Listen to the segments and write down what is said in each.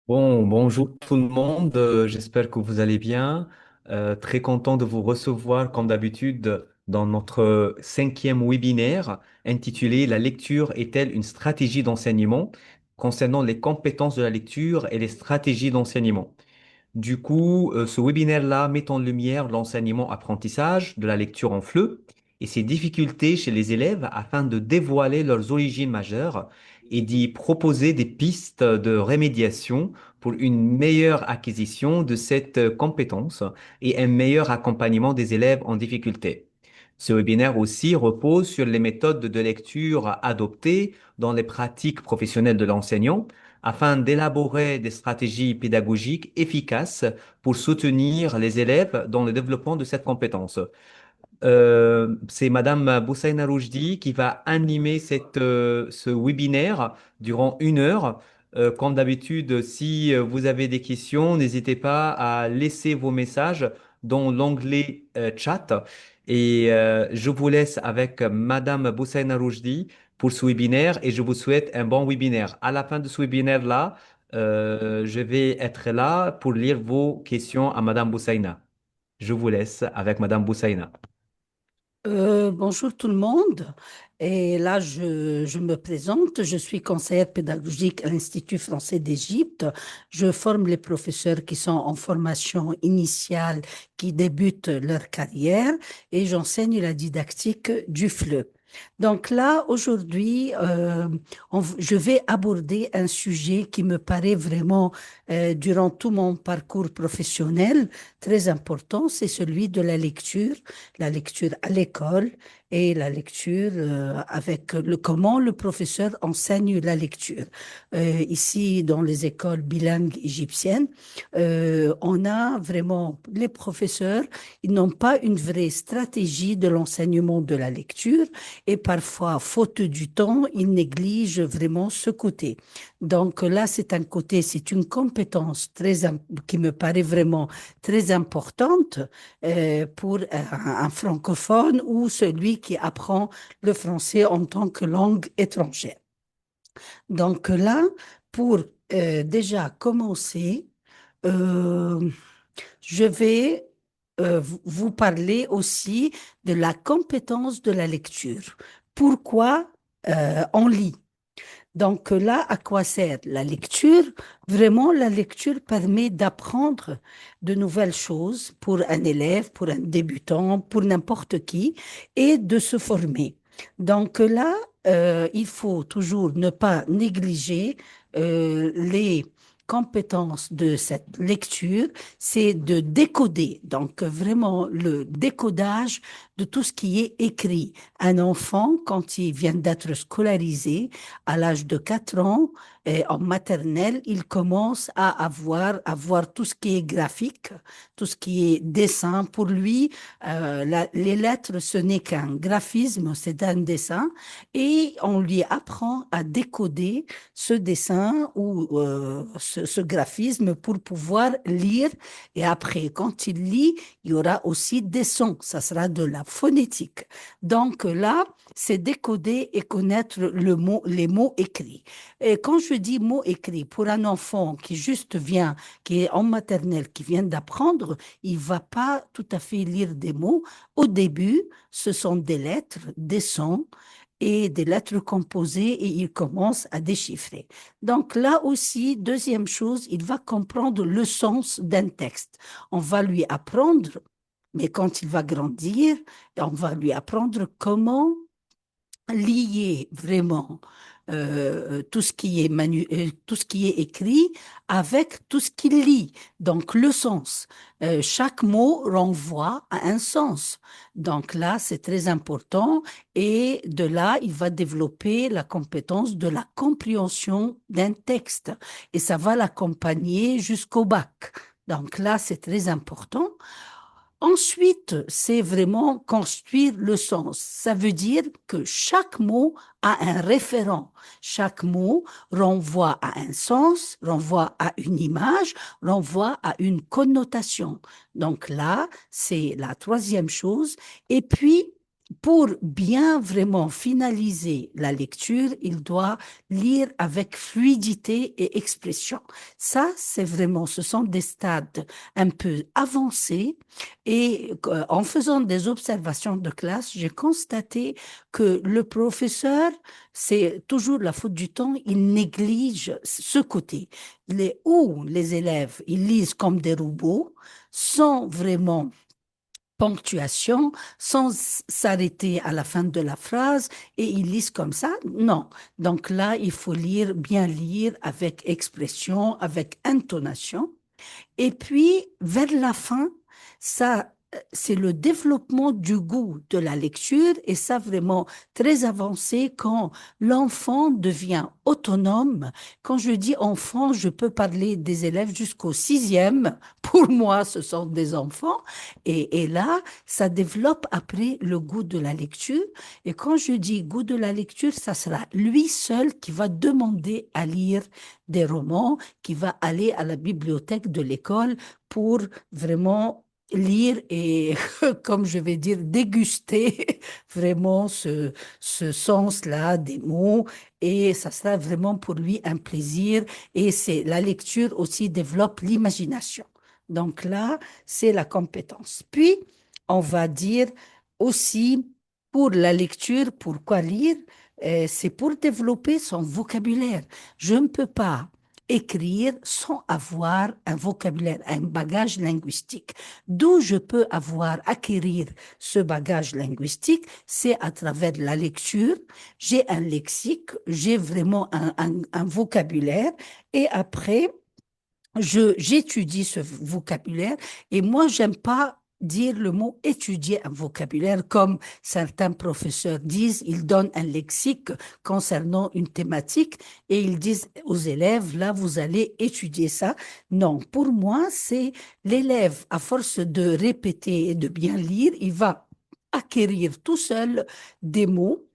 Bonjour tout le monde, j'espère que vous allez bien. Très content de vous recevoir comme d'habitude dans notre cinquième webinaire intitulé La lecture est-elle une stratégie d'enseignement concernant les compétences de la lecture et les stratégies d'enseignement. Du coup, ce webinaire-là met en lumière l'enseignement-apprentissage de la lecture en FLE et ses difficultés chez les élèves afin de dévoiler leurs origines majeures et d'y proposer des pistes de remédiation pour une meilleure acquisition de cette compétence et un meilleur accompagnement des élèves en difficulté. Ce webinaire aussi repose sur les méthodes de lecture adoptées dans les pratiques professionnelles de l'enseignant afin d'élaborer des stratégies pédagogiques efficaces pour soutenir les élèves dans le développement de cette compétence. C'est Madame Boussaïna Roujdi qui va animer ce webinaire durant 1 heure. Comme d'habitude, si vous avez des questions, n'hésitez pas à laisser vos messages dans l'onglet chat. Et je vous laisse avec Madame Boussaïna Roujdi pour ce webinaire et je vous souhaite un bon webinaire. À la fin de ce webinaire-là, je vais être là pour lire vos questions à Madame Boussaïna. Je vous laisse avec Madame Boussaïna. Bonjour tout le monde. Et là, je me présente. Je suis conseillère pédagogique à l'Institut français d'Égypte. Je forme les professeurs qui sont en formation initiale, qui débutent leur carrière, et j'enseigne la didactique du FLE. Donc là, aujourd'hui, je vais aborder un sujet qui me paraît vraiment, durant tout mon parcours professionnel, très important, c'est celui de la lecture à l'école et la lecture avec comment le professeur enseigne la lecture. Ici, dans les écoles bilingues égyptiennes, on a vraiment les professeurs, ils n'ont pas une vraie stratégie de l'enseignement de la lecture et parfois, faute du temps, ils négligent vraiment ce côté. Donc là, c'est un côté, c'est une compétence qui me paraît vraiment très importante pour un francophone ou celui qui apprend le français en tant que langue étrangère. Donc là, pour déjà commencer, euh, je vais vous parler aussi de la compétence de la lecture. Pourquoi on lit? Donc là, à quoi sert la lecture? Vraiment, la lecture permet d'apprendre de nouvelles choses pour un élève, pour un débutant, pour n'importe qui, et de se former. Donc là, il faut toujours ne pas négliger les compétences de cette lecture, c'est de décoder. Donc vraiment le décodage de tout ce qui est écrit. Un enfant, quand il vient d'être scolarisé, à l'âge de 4 ans, et en maternelle, il commence à voir tout ce qui est graphique, tout ce qui est dessin. Pour lui, les lettres, ce n'est qu'un graphisme, c'est un dessin, et on lui apprend à décoder ce dessin ou ce graphisme pour pouvoir lire. Et après, quand il lit, il y aura aussi des sons, ça sera de la phonétique. Donc là, c'est décoder et connaître les mots écrits. Et quand je dis mots écrits, pour un enfant qui juste vient, qui est en maternelle, qui vient d'apprendre, il va pas tout à fait lire des mots. Au début, ce sont des lettres, des sons et des lettres composées et il commence à déchiffrer. Donc là aussi, deuxième chose, il va comprendre le sens d'un texte. On va lui apprendre, mais quand il va grandir, on va lui apprendre comment lier vraiment tout ce qui est tout ce qui est écrit avec tout ce qu'il lit. Donc le sens. Chaque mot renvoie à un sens. Donc là, c'est très important. Et de là, il va développer la compétence de la compréhension d'un texte. Et ça va l'accompagner jusqu'au bac. Donc là, c'est très important. Ensuite, c'est vraiment construire le sens. Ça veut dire que chaque mot a un référent. Chaque mot renvoie à un sens, renvoie à une image, renvoie à une connotation. Donc là, c'est la troisième chose. Et puis, pour bien vraiment finaliser la lecture, il doit lire avec fluidité et expression. Ça, c'est vraiment, ce sont des stades un peu avancés et en faisant des observations de classe, j'ai constaté que le professeur, c'est toujours la faute du temps, il néglige ce côté. Où les élèves, ils lisent comme des robots sans vraiment ponctuation sans s'arrêter à la fin de la phrase et ils lisent comme ça. Non. Donc là, il faut lire, bien lire avec expression, avec intonation. Et puis, vers la fin, ça, c'est le développement du goût de la lecture et ça vraiment très avancé quand l'enfant devient autonome. Quand je dis enfant, je peux parler des élèves jusqu'au sixième. Pour moi, ce sont des enfants. Et là, ça développe après le goût de la lecture. Et quand je dis goût de la lecture, ça sera lui seul qui va demander à lire des romans, qui va aller à la bibliothèque de l'école pour vraiment lire et, comme je vais dire, déguster vraiment ce sens-là des mots. Et ça sera vraiment pour lui un plaisir. Et c'est la lecture aussi développe l'imagination. Donc là, c'est la compétence. Puis, on va dire aussi pour la lecture, pourquoi lire? C'est pour développer son vocabulaire. Je ne peux pas écrire sans avoir un vocabulaire, un bagage linguistique. D'où je peux acquérir ce bagage linguistique, c'est à travers la lecture. J'ai un lexique, j'ai vraiment un vocabulaire et après, j'étudie ce vocabulaire et moi, j'aime pas dire le mot étudier un vocabulaire comme certains professeurs disent, ils donnent un lexique concernant une thématique et ils disent aux élèves, là, vous allez étudier ça. Non, pour moi, c'est l'élève, à force de répéter et de bien lire, il va acquérir tout seul des mots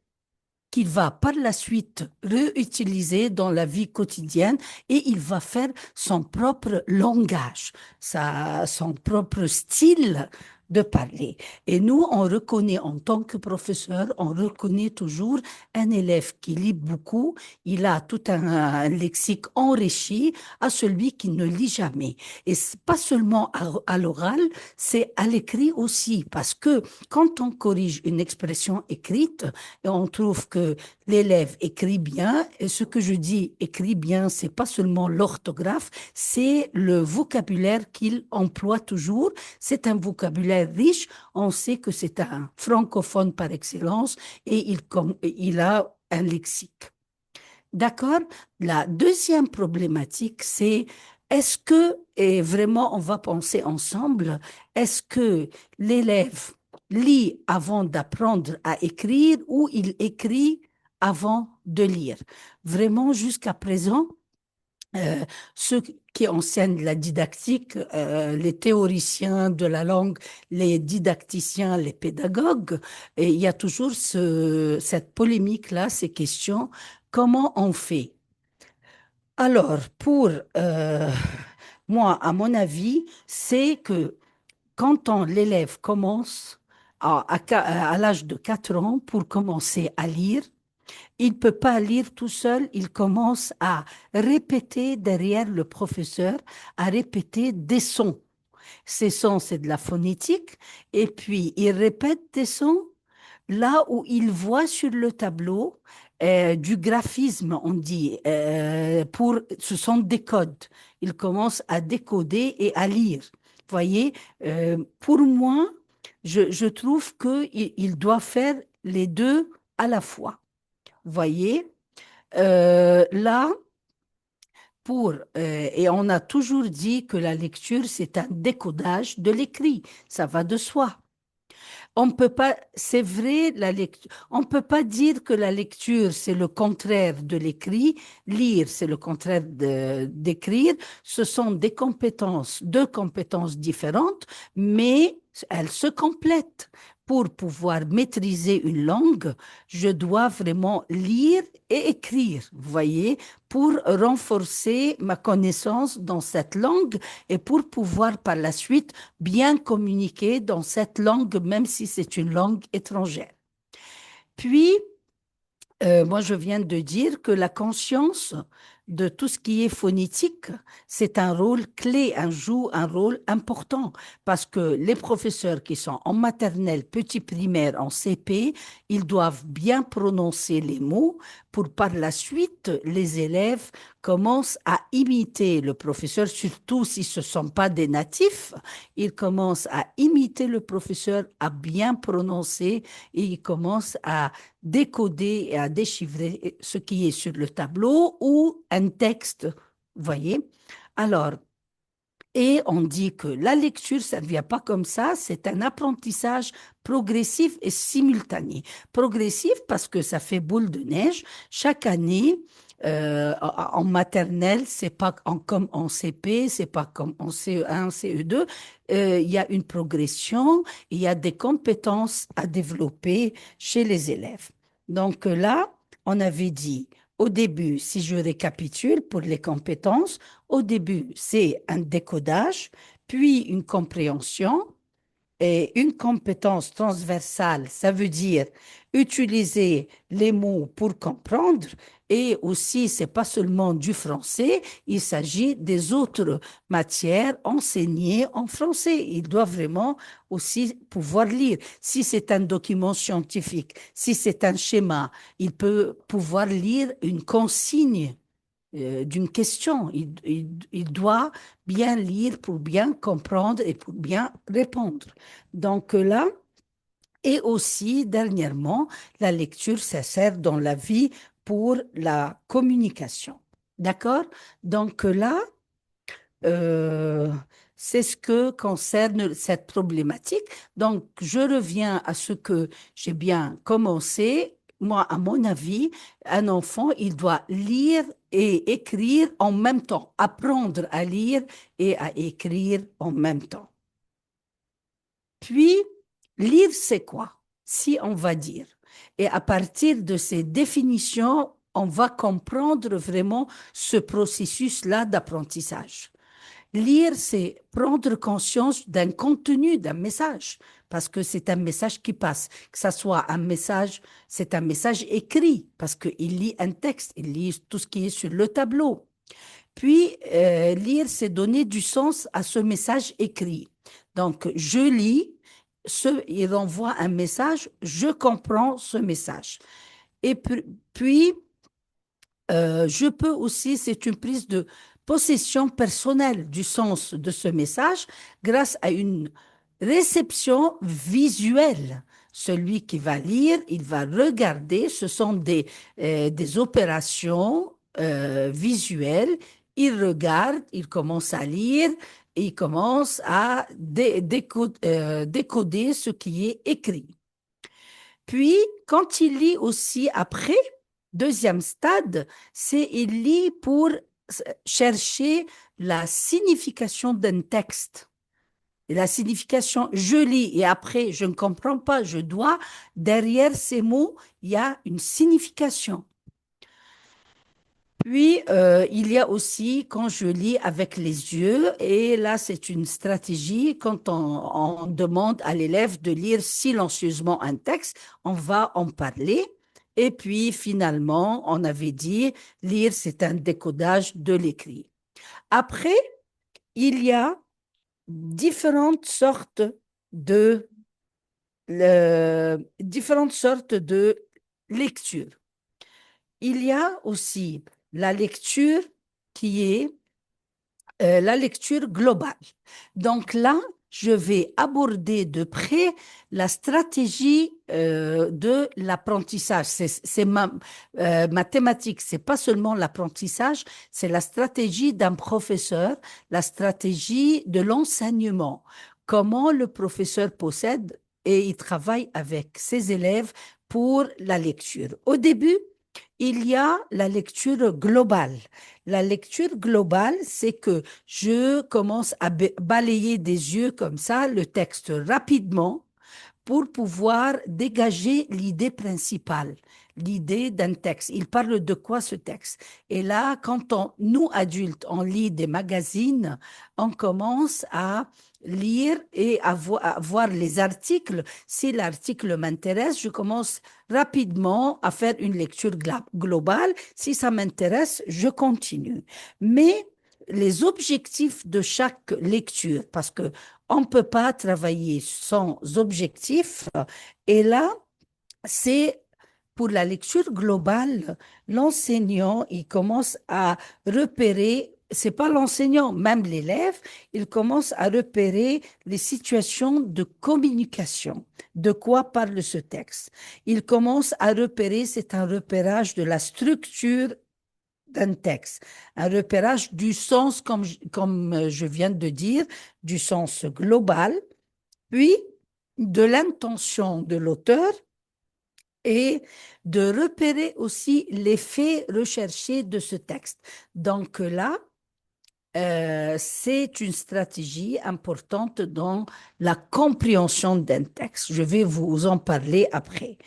qu'il va par la suite réutiliser dans la vie quotidienne et il va faire son propre langage, son propre style de parler. Et nous, on reconnaît en tant que professeur, on reconnaît toujours un élève qui lit beaucoup, il a tout un lexique enrichi à celui qui ne lit jamais. Et c'est pas seulement à l'oral, c'est à l'écrit aussi, parce que quand on corrige une expression écrite, et on trouve que l'élève écrit bien. Et ce que je dis écrit bien, c'est pas seulement l'orthographe, c'est le vocabulaire qu'il emploie toujours. C'est un vocabulaire riche. On sait que c'est un francophone par excellence et il a un lexique. D'accord? La deuxième problématique, c'est est-ce que, et vraiment on va penser ensemble, est-ce que l'élève lit avant d'apprendre à écrire ou il écrit avant de lire? Vraiment, jusqu'à présent, ceux qui enseignent la didactique, les théoriciens de la langue, les didacticiens, les pédagogues, et il y a toujours cette polémique-là, ces questions. Comment on fait? Alors, pour moi, à mon avis, c'est que quand l'élève commence à l'âge de 4 ans pour commencer à lire, il ne peut pas lire tout seul, il commence à répéter derrière le professeur, à répéter des sons. Ces sons, c'est de la phonétique, et puis il répète des sons là où il voit sur le tableau du graphisme, on dit, ce sont des codes. Il commence à décoder et à lire. Vous voyez, pour moi, je trouve qu'il doit faire les deux à la fois. Vous voyez, là, et on a toujours dit que la lecture, c'est un décodage de l'écrit. Ça va de soi. On peut pas, c'est vrai, la lecture, on peut pas dire que la lecture, c'est le contraire de l'écrit. Lire, c'est le contraire d'écrire. Ce sont deux compétences différentes, mais elles se complètent. Pour pouvoir maîtriser une langue, je dois vraiment lire et écrire, vous voyez, pour renforcer ma connaissance dans cette langue et pour pouvoir par la suite bien communiquer dans cette langue, même si c'est une langue étrangère. Puis, moi, je viens de dire que la conscience de tout ce qui est phonétique, c'est un rôle clé, joue un rôle important parce que les professeurs qui sont en maternelle, petit primaire, en CP, ils doivent bien prononcer les mots pour par la suite, les élèves commencent à imiter le professeur, surtout si ce ne sont pas des natifs, ils commencent à imiter le professeur, à bien prononcer et ils commencent à décoder et à déchiffrer ce qui est sur le tableau ou un texte, vous voyez. Alors, et on dit que la lecture, ça ne vient pas comme ça, c'est un apprentissage progressif et simultané. Progressif parce que ça fait boule de neige. Chaque année, en maternelle, c'est pas comme en CP, c'est pas comme en CE1, CE2. Il y a une progression, il y a des compétences à développer chez les élèves. Donc là, on avait dit au début, si je récapitule pour les compétences, au début, c'est un décodage, puis une compréhension et une compétence transversale. Ça veut dire utiliser les mots pour comprendre. Et aussi, c'est pas seulement du français, il s'agit des autres matières enseignées en français. Il doit vraiment aussi pouvoir lire. Si c'est un document scientifique, si c'est un schéma, il peut pouvoir lire une consigne d'une question. Il doit bien lire pour bien comprendre et pour bien répondre. Donc là, et aussi, dernièrement, la lecture, ça sert dans la vie pour la communication. D'accord? Donc là, euh, c'est ce que concerne cette problématique. Donc, je reviens à ce que j'ai bien commencé. Moi, à mon avis, un enfant, il doit lire et écrire en même temps, apprendre à lire et à écrire en même temps. Puis, lire, c'est quoi? Si on va dire. Et à partir de ces définitions, on va comprendre vraiment ce processus-là d'apprentissage. Lire, c'est prendre conscience d'un contenu, d'un message, parce que c'est un message qui passe. Que ça soit un message, c'est un message écrit, parce qu'il lit un texte, il lit tout ce qui est sur le tableau. Puis, lire, c'est donner du sens à ce message écrit. Donc, je lis, il renvoie un message, je comprends ce message. Et puis, je peux aussi, c'est une prise de possession personnelle du sens de ce message grâce à une réception visuelle. Celui qui va lire, il va regarder, ce sont des opérations visuelles. Il regarde, il commence à lire, et il commence à décoder ce qui est écrit. Puis, quand il lit aussi après, deuxième stade, c'est il lit pour chercher la signification d'un texte. Et la signification, je lis et après, je ne comprends pas, je dois, derrière ces mots, il y a une signification. Puis, il y a aussi quand je lis avec les yeux, et là, c'est une stratégie, quand on demande à l'élève de lire silencieusement un texte, on va en parler. Et puis, finalement, on avait dit, lire, c'est un décodage de l'écrit. Après, il y a différentes sortes de, différentes sortes de lecture. Il y a aussi la lecture qui est la lecture globale. Donc là, je vais aborder de près la stratégie de l'apprentissage. Ma thématique, c'est pas seulement l'apprentissage, c'est la stratégie d'un professeur, la stratégie de l'enseignement. Comment le professeur possède et il travaille avec ses élèves pour la lecture. Au début, il y a la lecture globale. La lecture globale, c'est que je commence à balayer des yeux comme ça le texte rapidement pour pouvoir dégager l'idée principale. l'idée d'un texte. Il parle de quoi ce texte? Et là, nous adultes, on lit des magazines, on commence à lire et à voir les articles. Si l'article m'intéresse, je commence rapidement à faire une lecture globale. Si ça m'intéresse, je continue. Mais les objectifs de chaque lecture, parce que on ne peut pas travailler sans objectif. Et là, c'est pour la lecture globale, l'enseignant, il commence à repérer, c'est pas l'enseignant, même l'élève, il commence à repérer les situations de communication. De quoi parle ce texte? Il commence à repérer, c'est un repérage de la structure d'un texte, un repérage du sens, comme je viens de dire, du sens global, puis de l'intention de l'auteur et de repérer aussi l'effet recherché de ce texte. Donc là, c'est une stratégie importante dans la compréhension d'un texte. Je vais vous en parler après.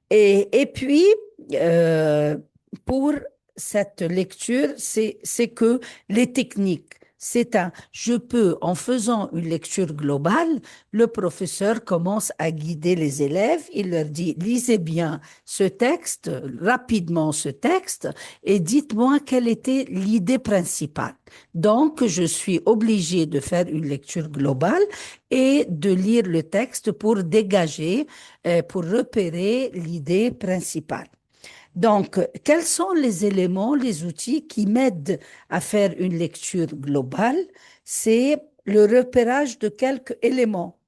Et puis, euh, pour cette lecture, c'est que les techniques, je peux, en faisant une lecture globale, le professeur commence à guider les élèves. Il leur dit, lisez bien ce texte, rapidement ce texte, et dites-moi quelle était l'idée principale. Donc, je suis obligée de faire une lecture globale et de lire le texte pour dégager pour repérer l'idée principale. Donc, quels sont les éléments, les outils qui m'aident à faire une lecture globale? C'est le repérage de quelques éléments.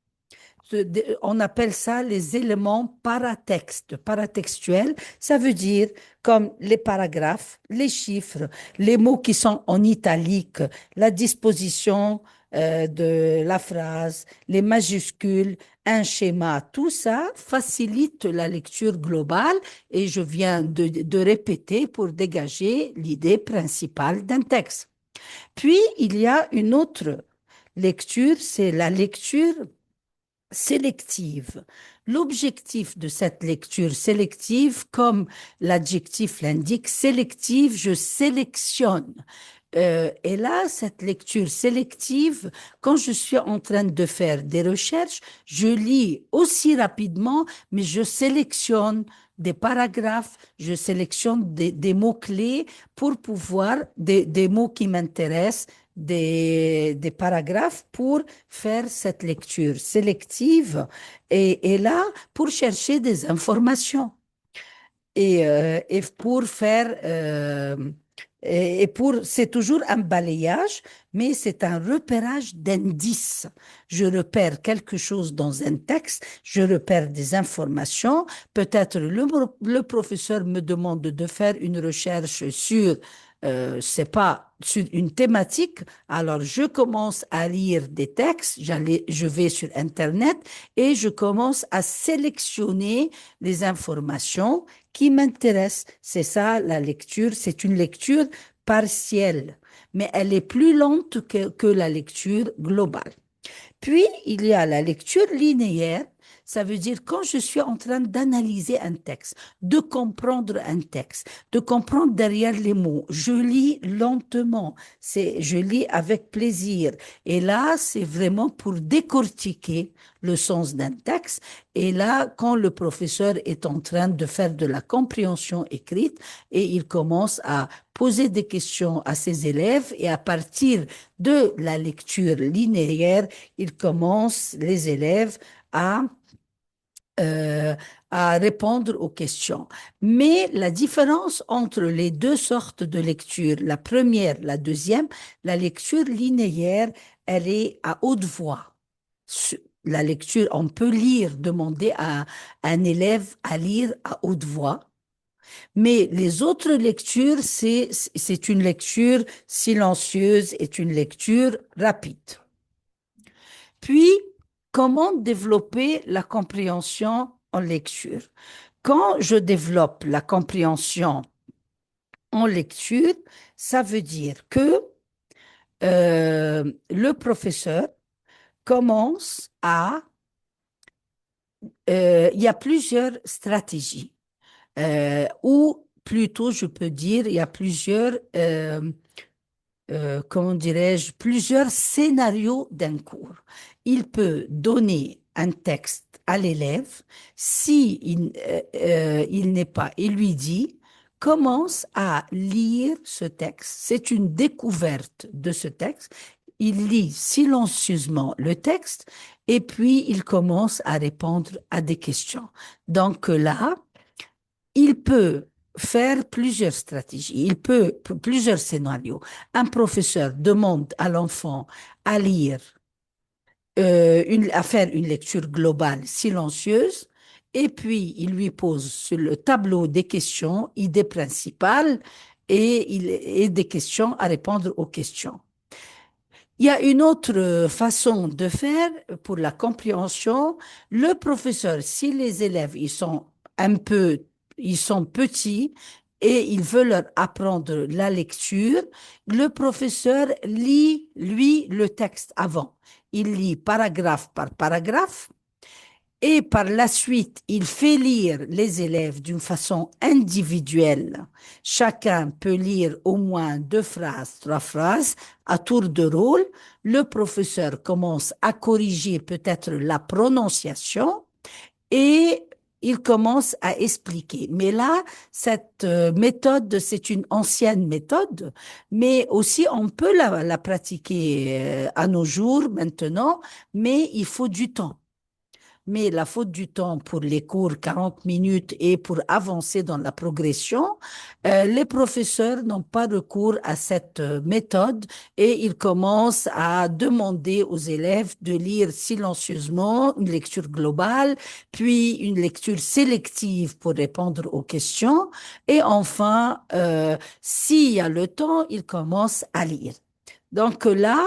On appelle ça les éléments paratextuels. Ça veut dire comme les paragraphes, les chiffres, les mots qui sont en italique, la disposition de la phrase, les majuscules, un schéma. Tout ça facilite la lecture globale et je viens de répéter pour dégager l'idée principale d'un texte. Puis, il y a une autre lecture, c'est la lecture sélective. L'objectif de cette lecture sélective, comme l'adjectif l'indique, sélective, je sélectionne. Et là, cette lecture sélective, quand je suis en train de faire des recherches, je lis aussi rapidement, mais je sélectionne des paragraphes, je sélectionne des mots-clés pour pouvoir, des mots qui m'intéressent, des paragraphes pour faire cette lecture sélective et là, pour chercher des informations et pour faire c'est toujours un balayage, mais c'est un repérage d'indices. Je repère quelque chose dans un texte, je repère des informations. Peut-être le professeur me demande de faire une recherche sur, c'est pas sur une thématique. Alors je commence à lire des textes, je vais sur Internet et je commence à sélectionner les informations qui m'intéresse. C'est ça la lecture, c'est une lecture partielle, mais elle est plus lente que la lecture globale. Puis, il y a la lecture linéaire. Ça veut dire quand je suis en train d'analyser un texte, de comprendre un texte, de comprendre derrière les mots, je lis lentement, je lis avec plaisir. Et là, c'est vraiment pour décortiquer le sens d'un texte. Et là, quand le professeur est en train de faire de la compréhension écrite et il commence à poser des questions à ses élèves et à partir de la lecture linéaire, il commence, les élèves, à, euh, à répondre aux questions. Mais la différence entre les deux sortes de lecture, la première, la deuxième, la lecture linéaire, elle est à haute voix. La lecture, on peut lire, demander à un élève à lire à haute voix. Mais les autres lectures, c'est une lecture silencieuse, est une lecture rapide. Puis, comment développer la compréhension en lecture? Quand je développe la compréhension en lecture, ça veut dire que le professeur commence il y a plusieurs stratégies. ou plutôt, je peux dire, il y a plusieurs, comment dirais-je, plusieurs scénarios d'un cours. Il peut donner un texte à l'élève si il n'est pas, il lui dit, commence à lire ce texte. C'est une découverte de ce texte. Il lit silencieusement le texte et puis il commence à répondre à des questions. Donc là, il peut faire plusieurs stratégies, il peut plusieurs scénarios. Un professeur demande à l'enfant à lire, à faire une lecture globale silencieuse, et puis il lui pose sur le tableau des questions, idées principales, et des questions à répondre aux questions. Il y a une autre façon de faire pour la compréhension. Le professeur, si les élèves ils sont petits et il veut leur apprendre la lecture, le professeur lit, lui, le texte avant. Il lit paragraphe par paragraphe et par la suite, il fait lire les élèves d'une façon individuelle. Chacun peut lire au moins 2 phrases, 3 phrases à tour de rôle. Le professeur commence à corriger peut-être la prononciation et il commence à expliquer. Mais là, cette méthode, c'est une ancienne méthode, mais aussi on peut la pratiquer à nos jours maintenant, mais il faut du temps. Mais la faute du temps pour les cours 40 minutes et pour avancer dans la progression, les professeurs n'ont pas recours à cette méthode et ils commencent à demander aux élèves de lire silencieusement une lecture globale, puis une lecture sélective pour répondre aux questions et enfin, s'il y a le temps, ils commencent à lire. Donc là,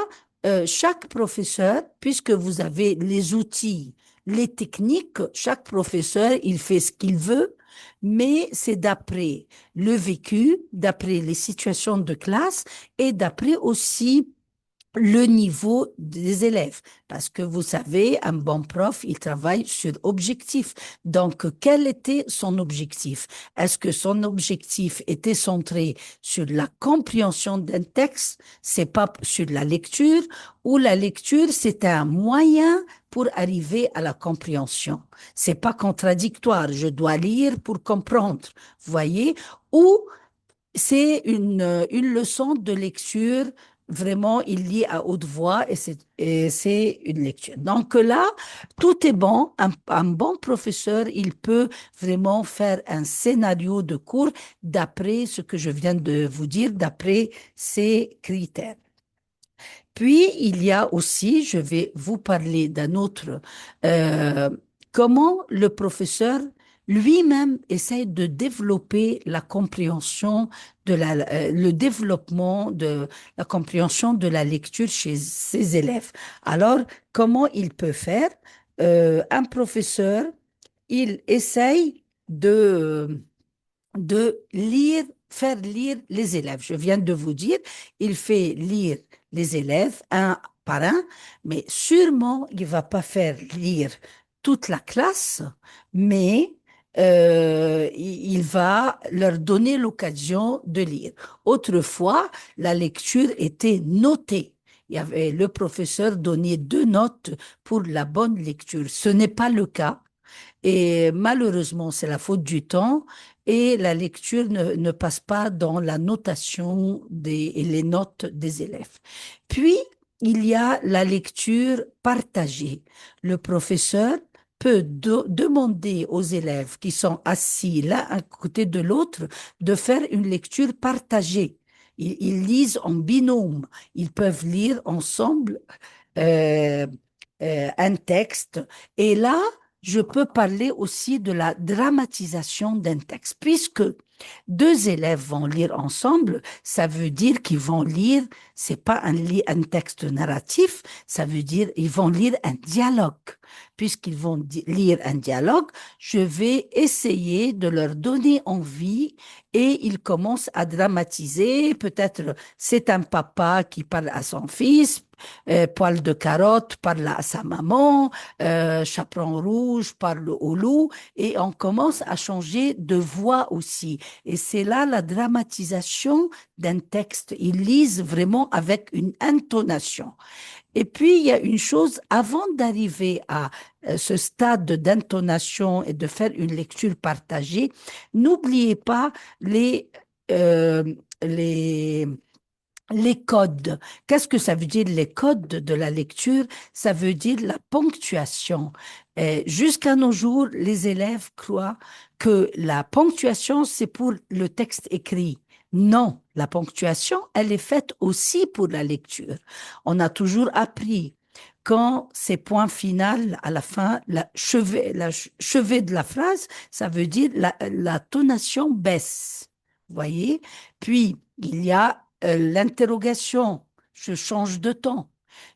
chaque professeur, puisque vous avez les outils, les techniques, chaque professeur, il fait ce qu'il veut, mais c'est d'après le vécu, d'après les situations de classe et d'après aussi le niveau des élèves. Parce que vous savez, un bon prof, il travaille sur objectif. Donc, quel était son objectif? Est-ce que son objectif était centré sur la compréhension d'un texte, c'est pas sur la lecture, ou la lecture, c'est un moyen pour arriver à la compréhension. C'est pas contradictoire. Je dois lire pour comprendre. Vous voyez? Ou c'est une leçon de lecture. Vraiment, il lit à haute voix et c'est une lecture. Donc là, tout est bon. Un bon professeur, il peut vraiment faire un scénario de cours d'après ce que je viens de vous dire, d'après ces critères. Puis, il y a aussi, je vais vous parler d'un autre, euh, comment le professeur lui-même essaie de développer la compréhension le développement de la compréhension de la lecture chez ses élèves. Alors, comment il peut faire? Un professeur, il essaye de lire, faire lire les élèves. Je viens de vous dire, il fait lire les élèves un par un, mais sûrement il va pas faire lire toute la classe, mais il va leur donner l'occasion de lire. Autrefois, la lecture était notée. Il y avait le professeur donnait 2 notes pour la bonne lecture. Ce n'est pas le cas. Et malheureusement, c'est la faute du temps et la lecture ne passe pas dans la notation et les notes des élèves. Puis, il y a la lecture partagée. Le professeur peut demander aux élèves qui sont assis l'un à côté de l'autre de faire une lecture partagée. Ils lisent en binôme. Ils peuvent lire ensemble euh, un texte. Et là, je peux parler aussi de la dramatisation d'un texte, puisque 2 élèves vont lire ensemble, ça veut dire qu'ils vont lire, c'est pas un texte narratif, ça veut dire ils vont lire un dialogue. Puisqu'ils vont lire un dialogue, je vais essayer de leur donner envie et ils commencent à dramatiser. Peut-être c'est un papa qui parle à son fils, Poil de carotte parle à sa maman, Chaperon rouge parle au loup, et on commence à changer de voix aussi. Et c'est là la dramatisation d'un texte. Ils lisent vraiment avec une intonation. Et puis, il y a une chose, avant d'arriver à ce stade d'intonation et de faire une lecture partagée, n'oubliez pas les, euh, les, les codes. Qu'est-ce que ça veut dire, les codes de la lecture? Ça veut dire la ponctuation. Jusqu'à nos jours, les élèves croient que la ponctuation, c'est pour le texte écrit. Non, la ponctuation, elle est faite aussi pour la lecture. On a toujours appris quand c'est point final à la fin, chevet de la phrase, ça veut dire la tonation baisse. Vous voyez? Puis, il y a l'interrogation, je change de ton.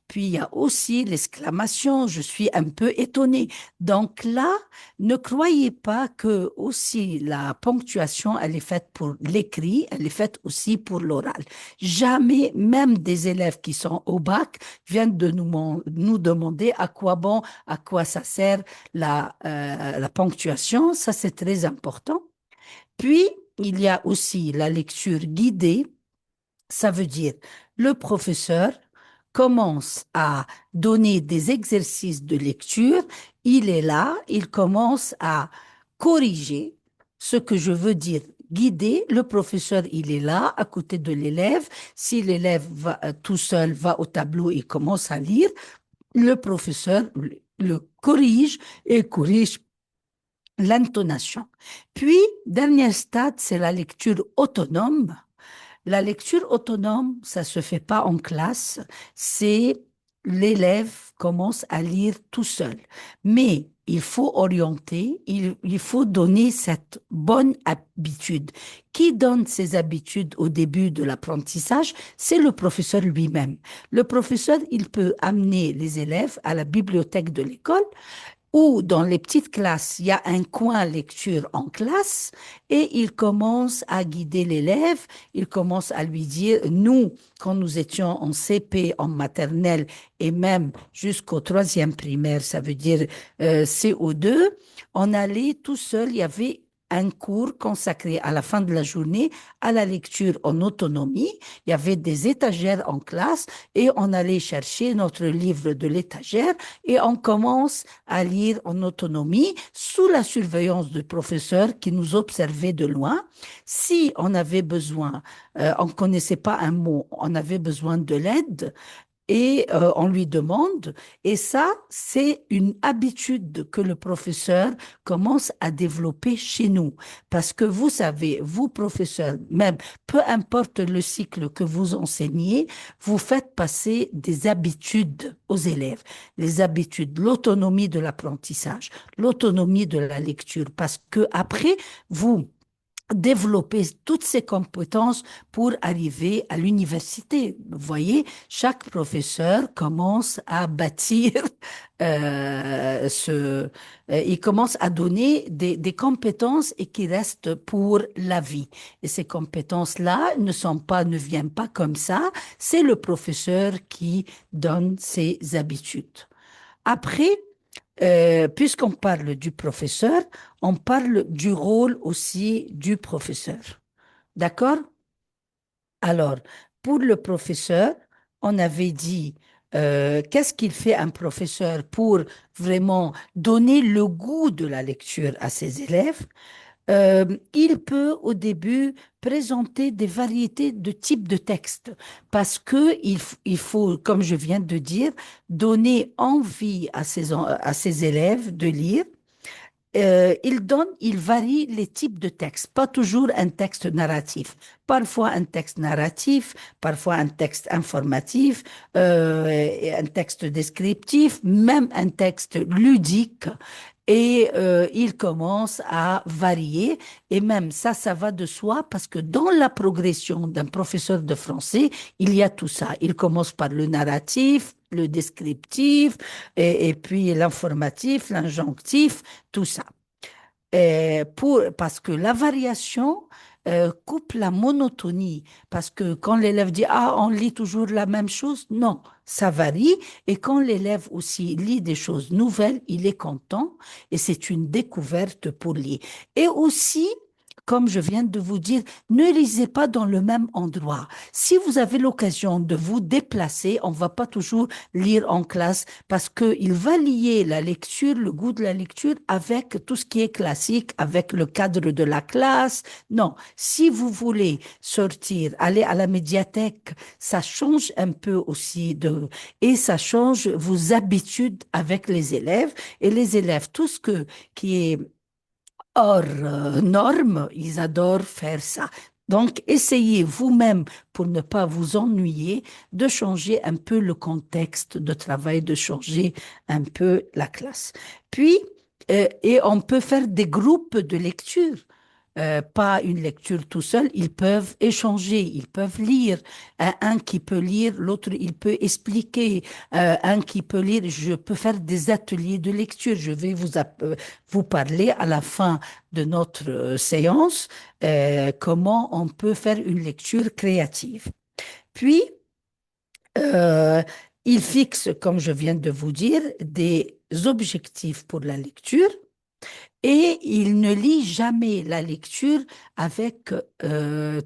Puis il y a aussi l'exclamation, je suis un peu étonné. Donc là, ne croyez pas que aussi la ponctuation, elle est faite pour l'écrit, elle est faite aussi pour l'oral. Jamais, même des élèves qui sont au bac viennent de nous demander à quoi bon, à quoi ça sert la ponctuation. Ça, c'est très important. Puis, il y a aussi la lecture guidée. Ça veut dire, le professeur commence à donner des exercices de lecture, il est là, il commence à corriger ce que je veux dire. Guider, le professeur, il est là, à côté de l'élève. Si l'élève va tout seul, va au tableau et commence à lire, le professeur le corrige et corrige l'intonation. Puis, dernier stade, c'est la lecture autonome. La lecture autonome, ça se fait pas en classe, c'est l'élève commence à lire tout seul. Mais il faut orienter, il faut donner cette bonne habitude. Qui donne ces habitudes au début de l'apprentissage? C'est le professeur lui-même. Le professeur, il peut amener les élèves à la bibliothèque de l'école ou dans les petites classes, il y a un coin lecture en classe et il commence à guider l'élève, il commence à lui dire, nous, quand nous étions en CP, en maternelle et même jusqu'au troisième primaire, ça veut dire CO2, on allait tout seul, il y avait un cours consacré à la fin de la journée à la lecture en autonomie. Il y avait des étagères en classe et on allait chercher notre livre de l'étagère et on commence à lire en autonomie sous la surveillance du professeur qui nous observait de loin. Si on avait besoin, on ne connaissait pas un mot, on avait besoin de l'aide, et on lui demande. Et ça, c'est une habitude que le professeur commence à développer chez nous. Parce que vous savez, vous, professeurs, même, peu importe le cycle que vous enseignez, vous faites passer des habitudes aux élèves. Les habitudes, l'autonomie de l'apprentissage, l'autonomie de la lecture. Parce que après, vous développer toutes ces compétences pour arriver à l'université. Vous voyez, chaque professeur commence à bâtir il commence à donner des compétences et qui restent pour la vie. Et ces compétences-là ne viennent pas comme ça. C'est le professeur qui donne ses habitudes. Après, puisqu'on parle du professeur, on parle du rôle aussi du professeur. D'accord? Alors, pour le professeur, on avait dit, qu'est-ce qu'il fait un professeur pour vraiment donner le goût de la lecture à ses élèves? Il peut au début présenter des variétés de types de textes parce que il faut, comme je viens de dire, donner envie à ses élèves de lire. Il varie les types de textes, pas toujours un texte narratif. Parfois un texte narratif, parfois un texte informatif, et un texte descriptif, même un texte ludique. Et il commence à varier. Et même ça va de soi parce que dans la progression d'un professeur de français, il y a tout ça. Il commence par le narratif, le descriptif, et puis l'informatif, l'injonctif, tout ça. Parce que la variation coupe la monotonie. Parce que quand l'élève dit, ah, on lit toujours la même chose, non, ça varie. Et quand l'élève aussi lit des choses nouvelles, il est content et c'est une découverte pour lui. Et aussi, comme je viens de vous dire, ne lisez pas dans le même endroit. Si vous avez l'occasion de vous déplacer, on ne va pas toujours lire en classe parce qu'il va lier la lecture, le goût de la lecture avec tout ce qui est classique, avec le cadre de la classe. Non, si vous voulez sortir, aller à la médiathèque, ça change un peu aussi et ça change vos habitudes avec les élèves. Et les élèves, tout ce qui est hors norme, ils adorent faire ça. Donc, essayez vous-même, pour ne pas vous ennuyer, de changer un peu le contexte de travail, de changer un peu la classe. Puis, et on peut faire des groupes de lecture. Pas une lecture tout seul, ils peuvent échanger, ils peuvent lire. Un qui peut lire, l'autre il peut expliquer. Un qui peut lire, je peux faire des ateliers de lecture. Je vais vous parler à la fin de notre séance comment on peut faire une lecture créative. Puis, euh, il fixe, comme je viens de vous dire, des objectifs pour la lecture et il ne lit jamais la lecture avec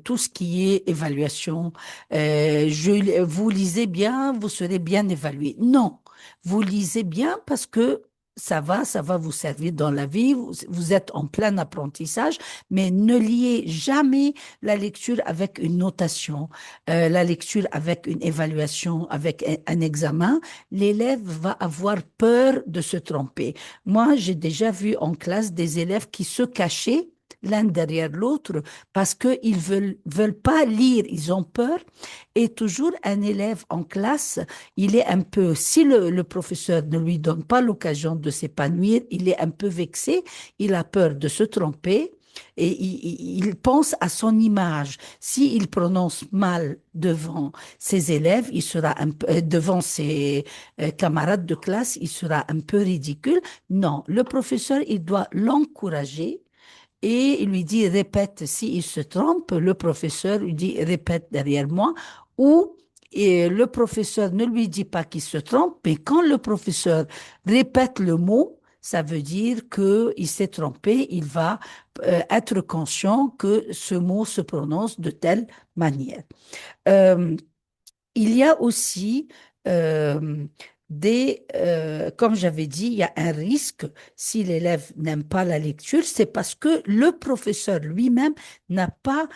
tout ce qui est évaluation. Vous lisez bien, vous serez bien évalué. Non, vous lisez bien parce que ça va vous servir dans la vie. Vous êtes en plein apprentissage, mais ne liez jamais la lecture avec une notation, la lecture avec une évaluation, avec un examen. L'élève va avoir peur de se tromper. Moi, j'ai déjà vu en classe des élèves qui se cachaient l'un derrière l'autre parce qu'ils veulent pas lire, ils ont peur. Et toujours un élève en classe, il est un peu, si le professeur ne lui donne pas l'occasion de s'épanouir, il est un peu vexé, il a peur de se tromper. Et il pense à son image. S'il prononce mal devant ses élèves, il sera un peu, devant ses camarades de classe, il sera un peu ridicule. Non, le professeur, il doit l'encourager et il lui dit répète. S'il se trompe, le professeur lui dit répète derrière moi. Ou et le professeur ne lui dit pas qu'il se trompe, mais quand le professeur répète le mot, ça veut dire qu'il s'est trompé, il va être conscient que ce mot se prononce de telle manière. Euh, il y a aussi euh, comme j'avais dit, il y a un risque si l'élève n'aime pas la lecture, c'est parce que le professeur lui-même n'a pas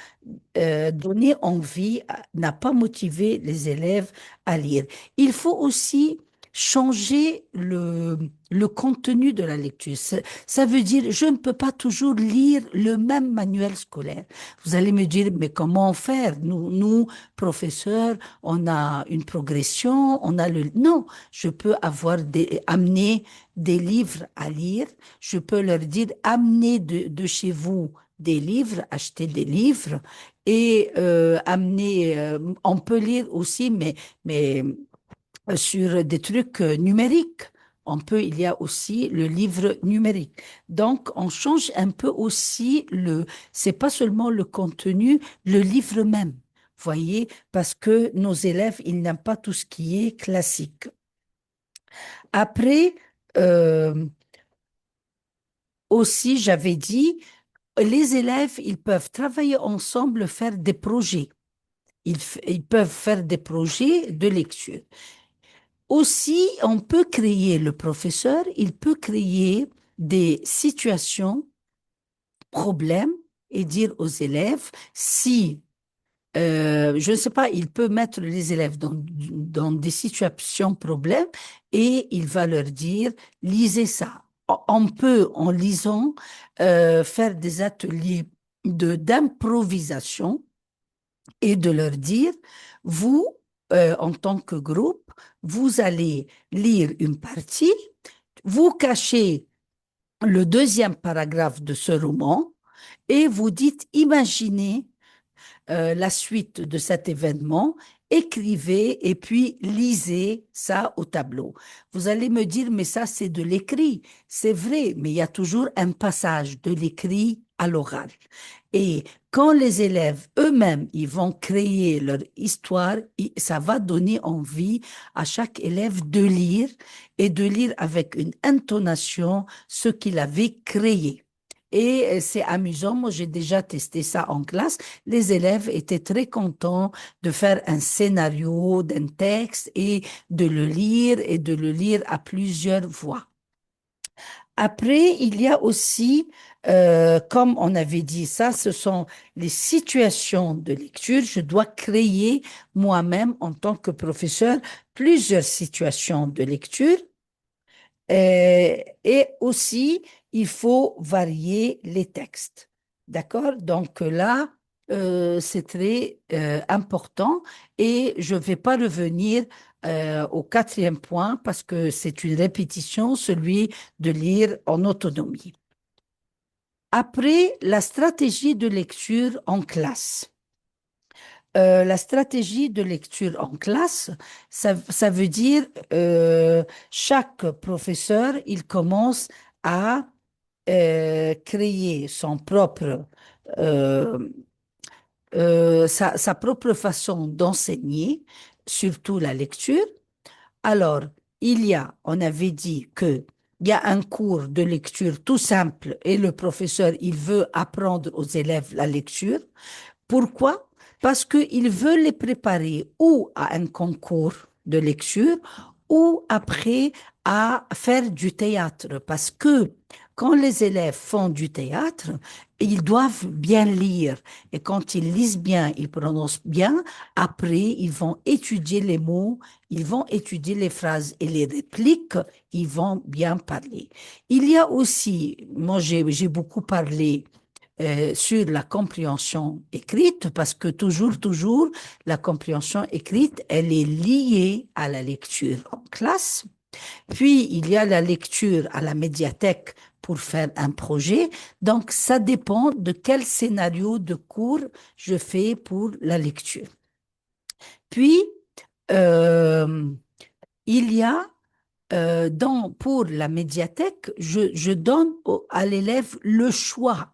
donné envie, n'a pas motivé les élèves à lire. Il faut aussi changer le contenu de la lecture. Ça veut dire, je ne peux pas toujours lire le même manuel scolaire. Vous allez me dire, mais comment faire? Nous, professeurs, on a une progression, on a le... Non, je peux amener des livres à lire. Je peux leur dire, amenez de chez vous des livres, acheter des livres et amener, on peut lire aussi, mais sur des trucs numériques. Il y a aussi le livre numérique. Donc, on change un peu aussi c'est pas seulement le contenu, le livre même. Voyez, parce que nos élèves, ils n'aiment pas tout ce qui est classique. Après, euh, aussi, j'avais dit, les élèves, ils peuvent travailler ensemble, faire des projets. Ils peuvent faire des projets de lecture. Aussi, on peut créer, le professeur, il peut créer des situations, problèmes, et dire aux élèves, si, je ne sais pas, il peut mettre les élèves dans des situations, problèmes, et il va leur dire, lisez ça. On peut, en lisant, faire des ateliers d'improvisation et de leur dire, vous, en tant que groupe, vous allez lire une partie, vous cachez le deuxième paragraphe de ce roman et vous dites, imaginez la suite de cet événement, écrivez et puis lisez ça au tableau. Vous allez me dire, mais ça, c'est de l'écrit. C'est vrai, mais il y a toujours un passage de l'écrit à l'oral. Et quand les élèves eux-mêmes, ils vont créer leur histoire, ça va donner envie à chaque élève de lire et de lire avec une intonation ce qu'il avait créé. Et c'est amusant, moi j'ai déjà testé ça en classe. Les élèves étaient très contents de faire un scénario d'un texte et de le lire à plusieurs voix. Après, il y a aussi, comme on avait dit ça, ce sont les situations de lecture. Je dois créer moi-même, en tant que professeur, plusieurs situations de lecture. Et aussi, il faut varier les textes. D'accord? Donc là, c'est très important et je ne vais pas revenir au quatrième point parce que c'est une répétition, celui de lire en autonomie. Après, la stratégie de lecture en classe. La stratégie de lecture en classe, ça veut dire chaque professeur, il commence à créer son propre, euh, sa propre façon d'enseigner, surtout la lecture. Alors, on avait dit que il y a un cours de lecture tout simple et le professeur, il veut apprendre aux élèves la lecture. Pourquoi? Parce qu'il veut les préparer ou à un concours de lecture ou après à faire du théâtre. Parce que quand les élèves font du théâtre, ils doivent bien lire. Et quand ils lisent bien, ils prononcent bien, après, ils vont étudier les mots, ils vont étudier les phrases et les répliques, ils vont bien parler. Il y a aussi, moi j'ai beaucoup parlé sur la compréhension écrite, parce que toujours, la compréhension écrite, elle est liée à la lecture en classe. Puis, il y a la lecture à la médiathèque pour faire un projet. Donc, ça dépend de quel scénario de cours je fais pour la lecture. Puis, euh, il y a pour la médiathèque, je donne à l'élève le choix.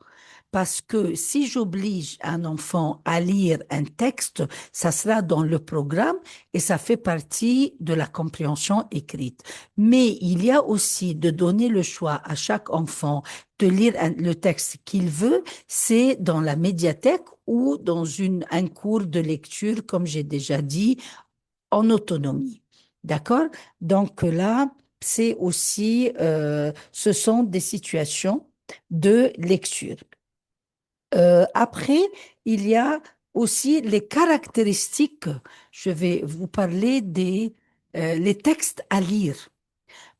Parce que si j'oblige un enfant à lire un texte, ça sera dans le programme et ça fait partie de la compréhension écrite. Mais il y a aussi de donner le choix à chaque enfant de lire le texte qu'il veut, c'est dans la médiathèque ou dans un cours de lecture, comme j'ai déjà dit, en autonomie. D'accord? Donc là, c'est aussi, ce sont des situations de lecture. Après, il y a aussi les caractéristiques. Je vais vous parler des les textes à lire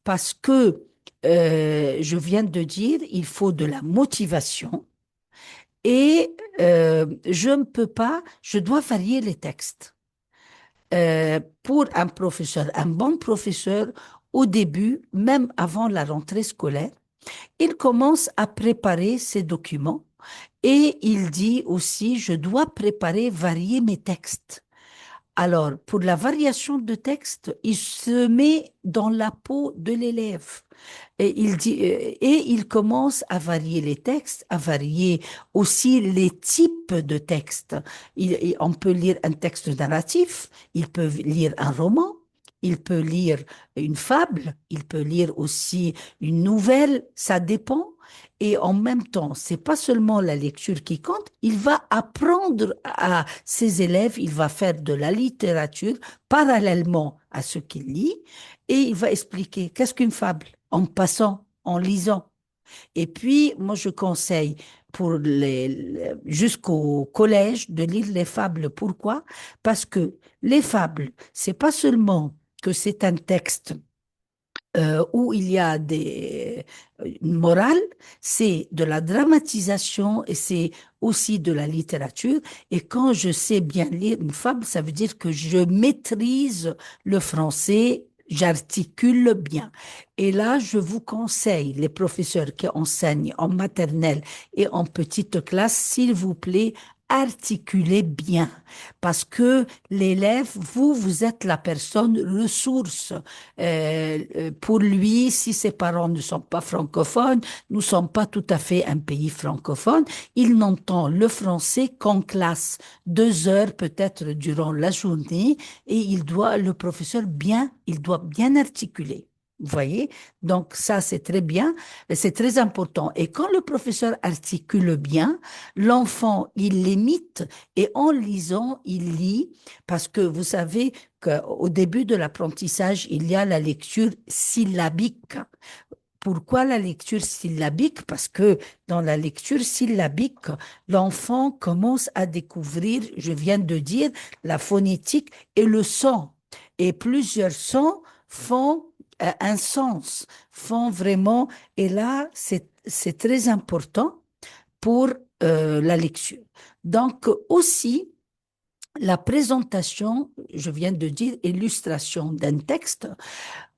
parce que je viens de dire, il faut de la motivation et je ne peux pas, je dois varier les textes. Pour un professeur, un bon professeur, au début, même avant la rentrée scolaire, il commence à préparer ses documents et il dit aussi, je dois préparer, varier mes textes. Alors, pour la variation de texte, il se met dans la peau de l'élève. Et il commence à varier les textes, à varier aussi les types de textes. On peut lire un texte narratif, il peut lire un roman, il peut lire une fable, il peut lire aussi une nouvelle, ça dépend. Et en même temps, c'est pas seulement la lecture qui compte, il va apprendre à ses élèves, il va faire de la littérature parallèlement à ce qu'il lit et il va expliquer qu'est-ce qu'une fable en passant, en lisant. Et puis, moi, je conseille pour jusqu'au collège de lire les fables. Pourquoi? Parce que les fables, c'est pas seulement que c'est un texte où il y a une morale, c'est de la dramatisation et c'est aussi de la littérature. Et quand je sais bien lire une fable, ça veut dire que je maîtrise le français, j'articule bien. Et là, je vous conseille, les professeurs qui enseignent en maternelle et en petite classe, s'il vous plaît, articuler bien parce que l'élève, vous êtes la personne ressource. Pour lui, si ses parents ne sont pas francophones, nous ne sommes pas tout à fait un pays francophone, il n'entend le français qu'en classe, 2 heures peut-être durant la journée, et le professeur il doit bien articuler. Vous voyez? Donc ça, c'est très bien, c'est très important. Et quand le professeur articule bien, l'enfant, il l'imite et en lisant, il lit parce que vous savez qu'au début de l'apprentissage, il y a la lecture syllabique. Pourquoi la lecture syllabique? Parce que dans la lecture syllabique, l'enfant commence à découvrir, je viens de dire, la phonétique et le son. Et plusieurs sons font un sens, font vraiment, et là, c'est très important pour la lecture. Donc aussi, la présentation, je viens de dire, illustration d'un texte,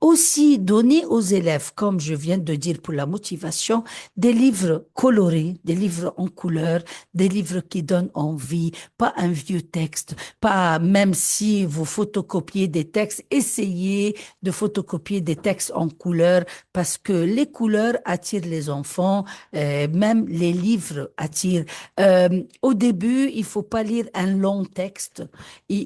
aussi donner aux élèves, comme je viens de dire pour la motivation, des livres colorés, des livres en couleur, des livres qui donnent envie, pas un vieux texte, pas même si vous photocopiez des textes, essayez de photocopier des textes en couleur parce que les couleurs attirent les enfants, même les livres attirent. Au début, il faut pas lire un long texte.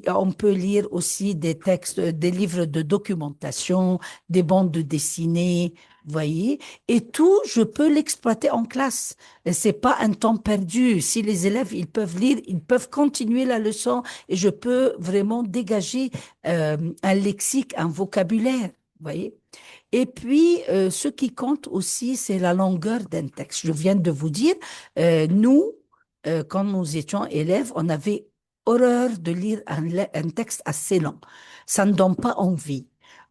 On peut lire aussi des textes, des livres de documentation, des bandes dessinées, vous voyez, et tout, je peux l'exploiter en classe. Et c'est pas un temps perdu. Si les élèves, ils peuvent lire, ils peuvent continuer la leçon et je peux vraiment dégager un lexique, un vocabulaire, vous voyez. Et puis, ce qui compte aussi, c'est la longueur d'un texte. Je viens de vous dire, nous, quand nous étions élèves, on avait horreur de lire un texte assez long. Ça ne donne pas envie.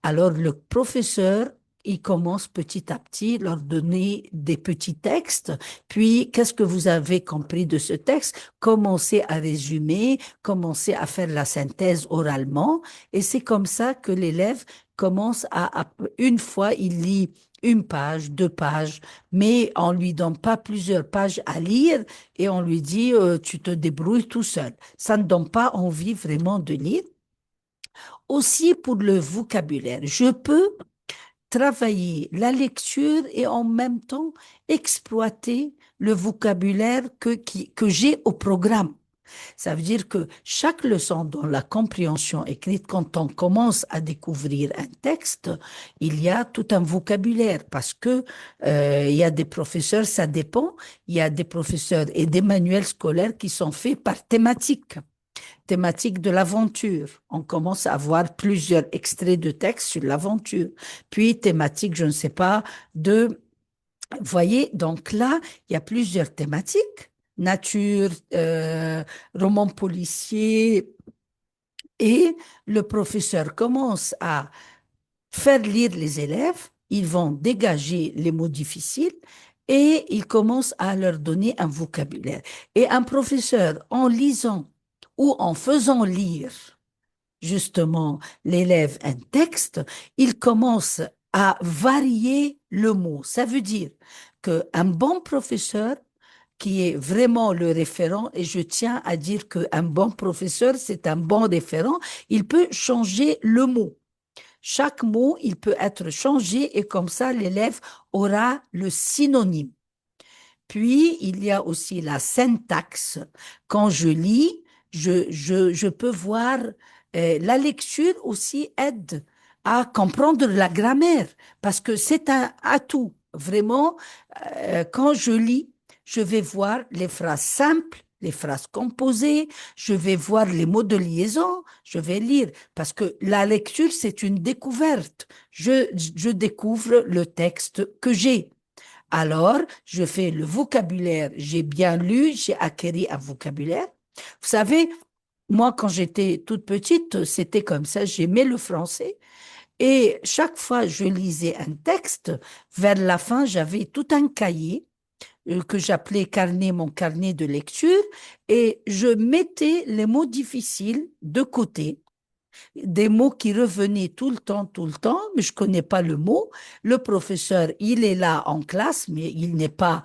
Alors, le professeur, il commence petit à petit leur donner des petits textes. Puis, qu'est-ce que vous avez compris de ce texte? Commencez à résumer, commencez à faire la synthèse oralement. Et c'est comme ça que l'élève commence une fois, il lit une page, 2 pages, mais on lui donne pas plusieurs pages à lire et on lui dit, tu te débrouilles tout seul. Ça ne donne pas envie vraiment de lire. Aussi pour le vocabulaire, je peux travailler la lecture et en même temps exploiter le vocabulaire que j'ai au programme. Ça veut dire que chaque leçon dans la compréhension écrite, quand on commence à découvrir un texte, il y a tout un vocabulaire parce que il y a des professeurs, ça dépend, il y a des professeurs et des manuels scolaires qui sont faits par thématique. Thématique de l'aventure. On commence à avoir plusieurs extraits de texte sur l'aventure. Puis thématique, je ne sais pas, de... Vous voyez, donc là, il y a plusieurs thématiques. Nature, roman policier. Et le professeur commence à faire lire les élèves. Ils vont dégager les mots difficiles et il commence à leur donner un vocabulaire. Et un professeur, en lisant ou en faisant lire justement l'élève un texte, il commence à varier le mot. Ça veut dire qu'un bon professeur qui est vraiment le référent, et je tiens à dire qu'un bon professeur, c'est un bon référent, il peut changer le mot. Chaque mot, il peut être changé et comme ça, l'élève aura le synonyme. Puis, il y a aussi la syntaxe. Quand je lis, je peux voir, la lecture aussi aide à comprendre la grammaire parce que c'est un atout. Vraiment, quand je lis, je vais voir les phrases simples, les phrases composées, je vais voir les mots de liaison, je vais lire parce que la lecture, c'est une découverte. Je découvre le texte que j'ai. Alors, je fais le vocabulaire. J'ai bien lu, j'ai acquis un vocabulaire. Vous savez, moi, quand j'étais toute petite, c'était comme ça. J'aimais le français. Et chaque fois je lisais un texte, vers la fin, j'avais tout un cahier que j'appelais carnet, mon carnet de lecture, et je mettais les mots difficiles de côté des mots qui revenaient tout le temps, mais je connais pas le mot. Le professeur, il est là en classe, mais il n'est pas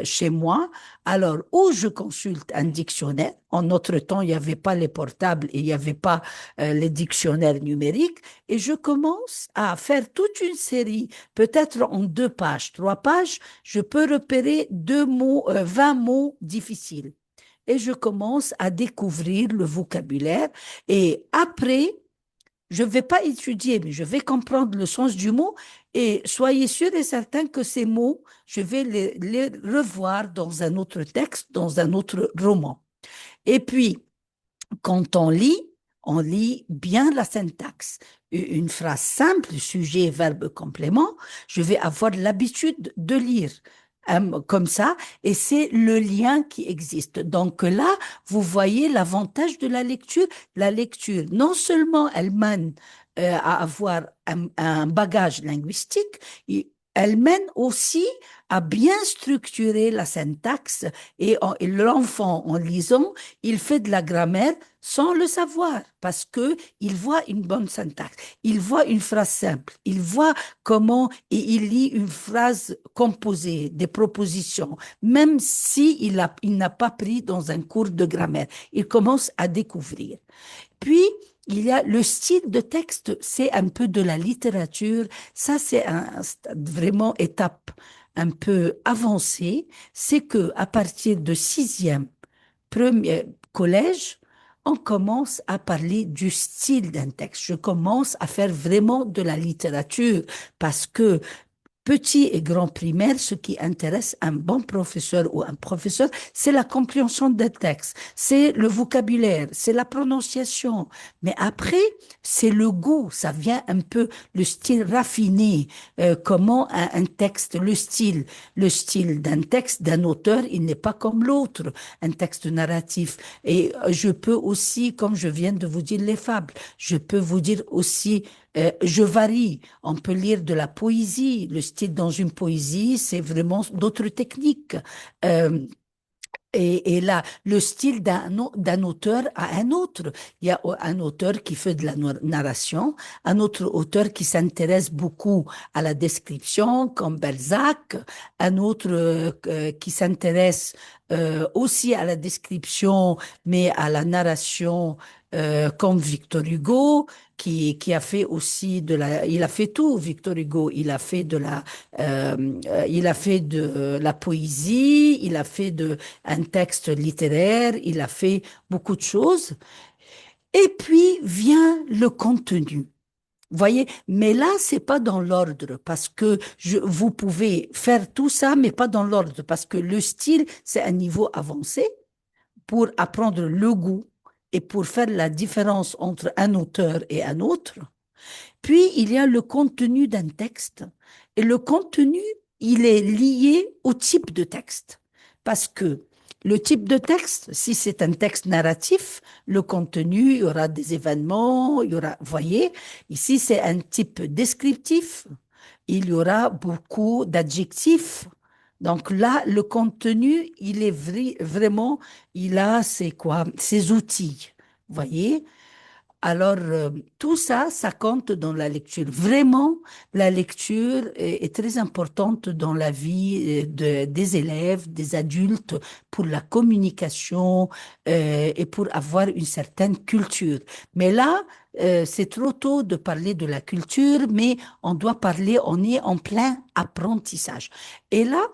chez moi. Alors, ou je consulte un dictionnaire. En notre temps, il n'y avait pas les portables et il n'y avait pas les dictionnaires numériques. Et je commence à faire toute une série, peut-être en 2 pages, 3 pages, je peux repérer 2 mots, 20 mots difficiles. Et je commence à découvrir le vocabulaire. Et après, je ne vais pas étudier, mais je vais comprendre le sens du mot et soyez sûr et certain que ces mots, je vais les revoir dans un autre texte, dans un autre roman. Et puis, quand on lit bien la syntaxe. Une phrase simple, sujet, verbe, complément, je vais avoir l'habitude de lire comme ça, et c'est le lien qui existe. Donc là, vous voyez l'avantage de la lecture. La lecture, non seulement elle mène à avoir un bagage linguistique, elle mène aussi à bien structurer la syntaxe et l'enfant, en lisant, il fait de la grammaire sans le savoir, parce que il voit une bonne syntaxe, il voit une phrase simple, il voit comment et il lit une phrase composée, des propositions, même si il n'a pas pris dans un cours de grammaire. Il commence à découvrir. Puis, il y a le style de texte, c'est un peu de la littérature. Ça, c'est vraiment étape un peu avancée. C'est que à partir de sixième, premier collège, on commence à parler du style d'un texte. Je commence à faire vraiment de la littérature parce que petit et grand primaire, ce qui intéresse un bon professeur ou un professeur, c'est la compréhension des textes, c'est le vocabulaire, c'est la prononciation. Mais après, c'est le goût, ça vient un peu le style raffiné, comment un texte, le style d'un texte, d'un auteur, il n'est pas comme l'autre, un texte narratif. Et je peux aussi, comme je viens de vous dire les fables, je peux vous dire aussi je varie. On peut lire de la poésie. Le style dans une poésie, c'est vraiment d'autres techniques. Euh, et là, le style d'un auteur à un autre. Il y a un auteur qui fait de la narration, un autre auteur qui s'intéresse beaucoup à la description, comme Balzac, un autre qui s'intéresse aussi à la description, mais à la narration, comme Victor Hugo, qui a fait aussi de la... Il a fait tout, Victor Hugo. Il a fait de la poésie, il a fait de un texte littéraire, il a fait beaucoup de choses. Et puis vient le contenu. Voyez, mais là, c'est pas dans l'ordre parce que vous pouvez faire tout ça, mais pas dans l'ordre parce que le style, c'est un niveau avancé pour apprendre le goût et pour faire la différence entre un auteur et un autre. Puis, il y a le contenu d'un texte. Et le contenu, il est lié au type de texte. Parce que le type de texte, si c'est un texte narratif, le contenu, il y aura des événements, il y aura, voyez, ici c'est un type descriptif, il y aura beaucoup d'adjectifs. Donc là, le contenu, il est vraiment, il a ses quoi, ses outils, voyez. Alors, tout ça, ça compte dans la lecture. Vraiment, la lecture est très importante dans la vie des élèves, des adultes, pour la communication et pour avoir une certaine culture. Mais là, c'est trop tôt de parler de la culture, mais on doit parler, on est en plein apprentissage. Et là,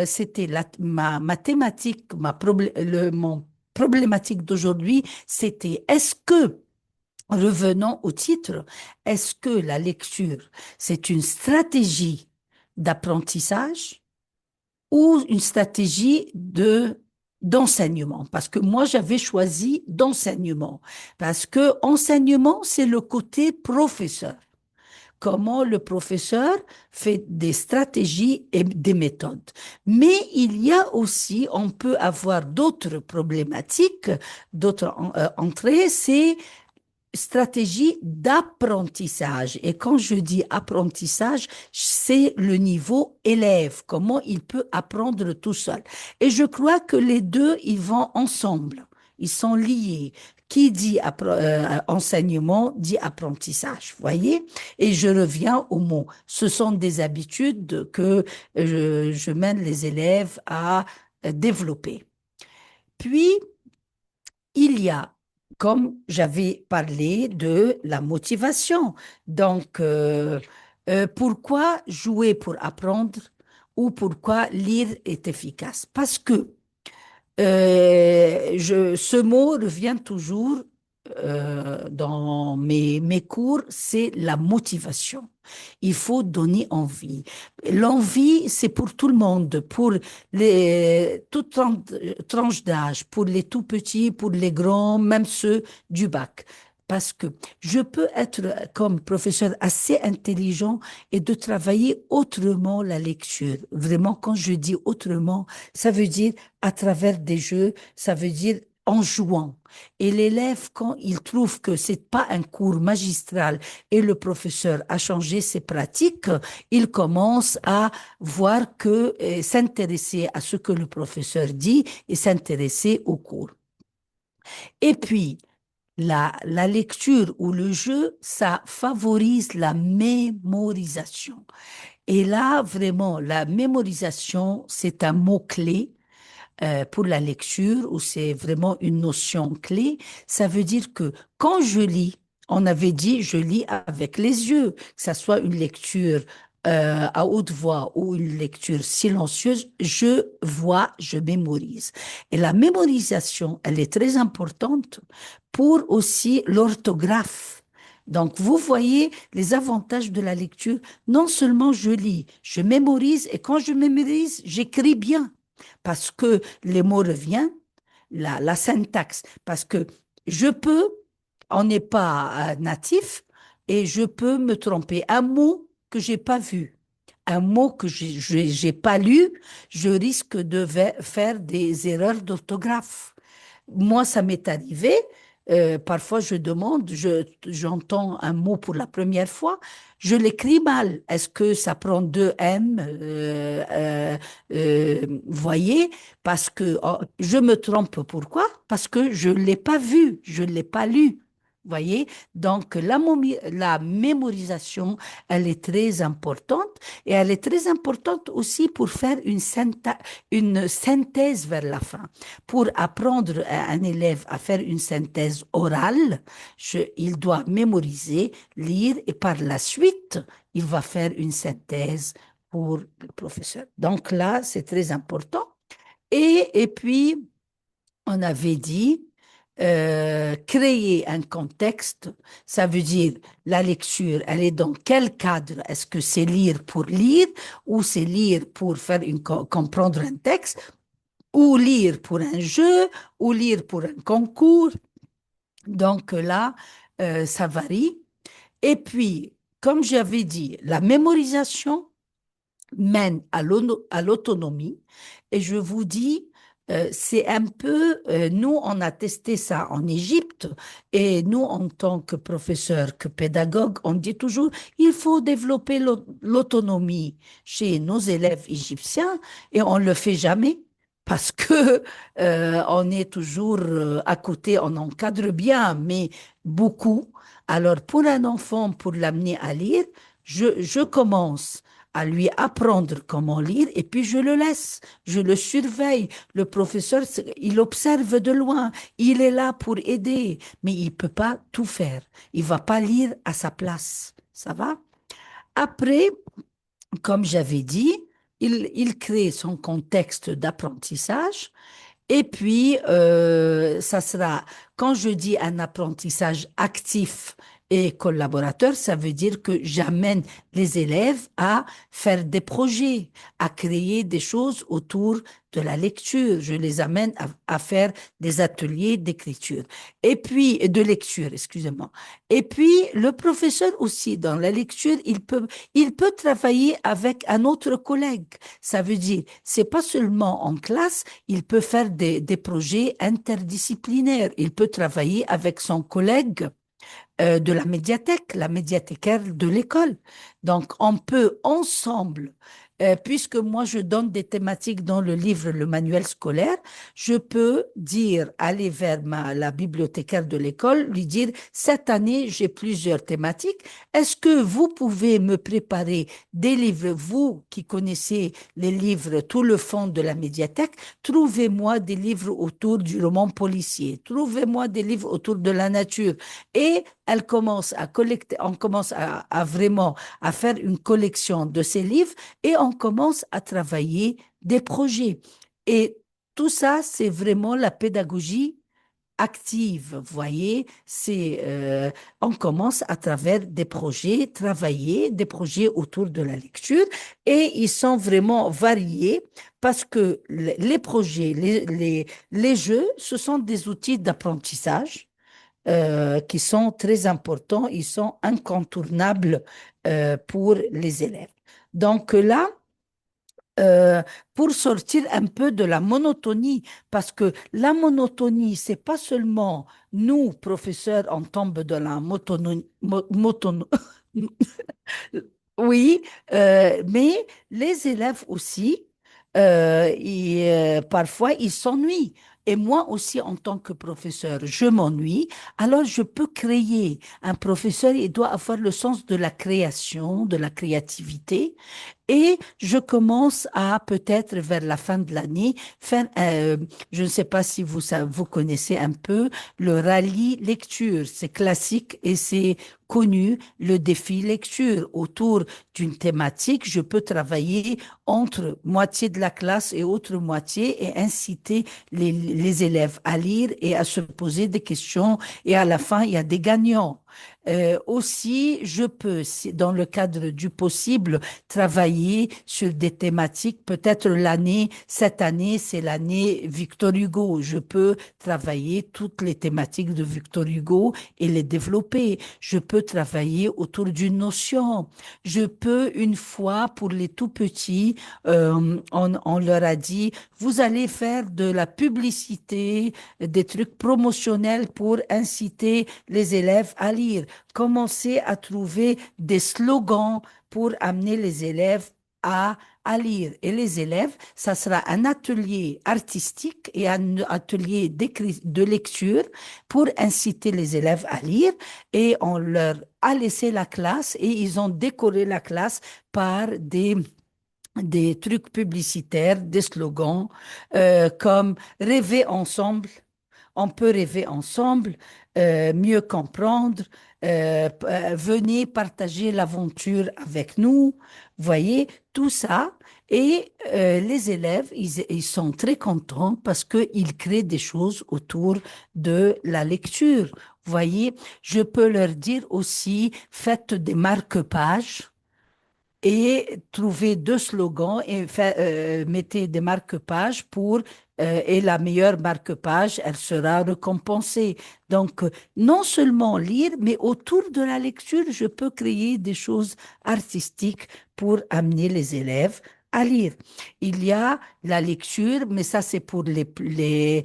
c'était ma thématique, mon problématique d'aujourd'hui, c'était est-ce que revenons au titre. Est-ce que la lecture, c'est une stratégie d'apprentissage ou une stratégie d'enseignement? Parce que moi, j'avais choisi d'enseignement. Parce que enseignement, c'est le côté professeur. Comment le professeur fait des stratégies et des méthodes. Mais il y a aussi, on peut avoir d'autres problématiques, d'autres entrées, c'est stratégie d'apprentissage. Et quand je dis apprentissage, c'est le niveau élève, comment il peut apprendre tout seul. Et je crois que les deux, ils vont ensemble. Ils sont liés. Qui dit enseignement dit apprentissage, voyez? Et je reviens au mot. Ce sont des habitudes que je mène les élèves à développer. Puis, il y a, comme j'avais parlé de la motivation. Donc, pourquoi jouer pour apprendre ou pourquoi lire est efficace? Parce que ce mot revient toujours dans mes cours, c'est la motivation. Il faut donner envie. L'envie, c'est pour tout le monde, pour toute tranche d'âge, pour les tout petits, pour les grands, même ceux du bac. Parce que je peux être comme professeur assez intelligent et de travailler autrement la lecture. Vraiment, quand je dis autrement, ça veut dire à travers des jeux, ça veut dire en jouant. Et l'élève, quand il trouve que c'est pas un cours magistral et le professeur a changé ses pratiques, il commence à voir que s'intéresser à ce que le professeur dit et s'intéresser au cours. Et puis, la lecture ou le jeu, ça favorise la mémorisation. Et là, vraiment, la mémorisation, c'est un mot-clé pour la lecture, où c'est vraiment une notion clé. Ça veut dire que quand je lis, on avait dit je lis avec les yeux, que ça soit une lecture à haute voix ou une lecture silencieuse, je vois, je mémorise. Et la mémorisation, elle est très importante pour aussi l'orthographe. Donc, vous voyez les avantages de la lecture. Non seulement je lis, je mémorise et quand je mémorise, j'écris bien parce que les mots reviennent, la syntaxe, parce que je peux, on n'est pas natif, et je peux me tromper. Un mot que j'ai pas vu, un mot que j'ai pas lu, je risque de faire des erreurs d'orthographe. Moi, ça m'est arrivé. Parfois, je demande, j'entends un mot pour la première fois, je l'écris mal. Est-ce que ça prend deux M voyez, parce que oh, je me trompe. Pourquoi? Parce que je l'ai pas vu, je l'ai pas lu. Voyez, donc la mémorisation, elle est très importante et elle est très importante aussi pour faire une synthèse vers la fin. Pour apprendre à un élève à faire une synthèse orale, il doit mémoriser, lire et par la suite, il va faire une synthèse pour le professeur. Donc là, c'est très important. Et puis, on avait dit créer un contexte, ça veut dire la lecture, elle est dans quel cadre? Est-ce que c'est lire pour lire ou c'est lire pour faire comprendre un texte ou lire pour un jeu ou lire pour un concours? Donc là, ça varie. Et puis, comme j'avais dit, la mémorisation mène à l'autonomie. Et je vous dis, c'est un peu, nous, on a testé ça en Égypte, et nous, en tant que professeurs, que pédagogues, on dit toujours, il faut développer l'autonomie chez nos élèves égyptiens, et on le fait jamais. Parce que on est toujours à côté, on encadre bien, mais beaucoup. Alors pour un enfant, pour l'amener à lire, je commence à lui apprendre comment lire et puis je le laisse, je le surveille. Le professeur, il observe de loin, il est là pour aider, mais il peut pas tout faire. Il va pas lire à sa place. Ça va? Après, comme j'avais dit, il crée son contexte d'apprentissage et puis, ça sera, quand je dis un apprentissage actif et collaborateur, ça veut dire que j'amène les élèves à faire des projets, à créer des choses autour de la lecture. Je les amène à faire des ateliers d'écriture et puis de lecture, excusez-moi. Et puis, le professeur aussi, dans la lecture, il peut travailler avec un autre collègue. Ça veut dire, c'est pas seulement en classe, il peut faire des projets interdisciplinaires. Il peut travailler avec son collègue de la médiathèque, la médiathécaire de l'école. Donc, on peut ensemble puisque moi je donne des thématiques dans le livre, le manuel scolaire, je peux dire, aller vers la bibliothécaire de l'école, lui dire, cette année, j'ai plusieurs thématiques. Est-ce que vous pouvez me préparer des livres, vous qui connaissez les livres, tout le fond de la médiathèque, trouvez-moi des livres autour du roman policier, trouvez-moi des livres autour de la nature. Et elle commence à collecter, on commence à vraiment à faire une collection de ces livres et on commence à travailler des projets. Et tout ça, c'est vraiment la pédagogie active, vous voyez, on commence à travers des projets, travailler des projets autour de la lecture et ils sont vraiment variés parce que les projets, les jeux, ce sont des outils d'apprentissage qui sont très importants, ils sont incontournables pour les élèves. Donc là, euh, pour sortir un peu de la monotonie, parce que la monotonie, c'est pas seulement nous, professeurs, on tombe dans la monotonie, oui, mais les élèves aussi, parfois, ils s'ennuient. Et moi aussi, en tant que professeur, je m'ennuie. Alors, je peux créer. Un professeur, il doit avoir le sens de la création, de la créativité. Et je commence à, peut-être vers la fin de l'année, faire, je ne sais pas si vous connaissez un peu le rallye lecture. C'est classique et c'est connu, le défi lecture. Autour d'une thématique, je peux travailler entre moitié de la classe et autre moitié et inciter les élèves à lire et à se poser des questions. Et à la fin, il y a des gagnants. Aussi, je peux, dans le cadre du possible, travailler sur des thématiques. Peut-être cette année, c'est l'année Victor Hugo. Je peux travailler toutes les thématiques de Victor Hugo et les développer. Je peux travailler autour d'une notion. Je peux, une fois, pour les tout petits, on leur a dit, vous allez faire de la publicité, des trucs promotionnels pour inciter les élèves à lire. Commencez à trouver des slogans pour amener les élèves à lire. Et les élèves, ça sera un atelier artistique et un atelier de lecture pour inciter les élèves à lire. Et on leur a laissé la classe et ils ont décoré la classe par des trucs publicitaires, des slogans comme rêver ensemble, on peut rêver ensemble, mieux comprendre, venez partager l'aventure avec nous, voyez, tout ça. Et les élèves, ils sont très contents parce qu'ils créent des choses autour de la lecture. Voyez, je peux leur dire aussi, faites des marque-pages et trouver deux slogans et mettez des marque-pages et la meilleure marque-page, elle sera récompensée. Donc, non seulement lire, mais autour de la lecture, je peux créer des choses artistiques pour amener les élèves à lire. Il y a la lecture, mais ça c'est pour les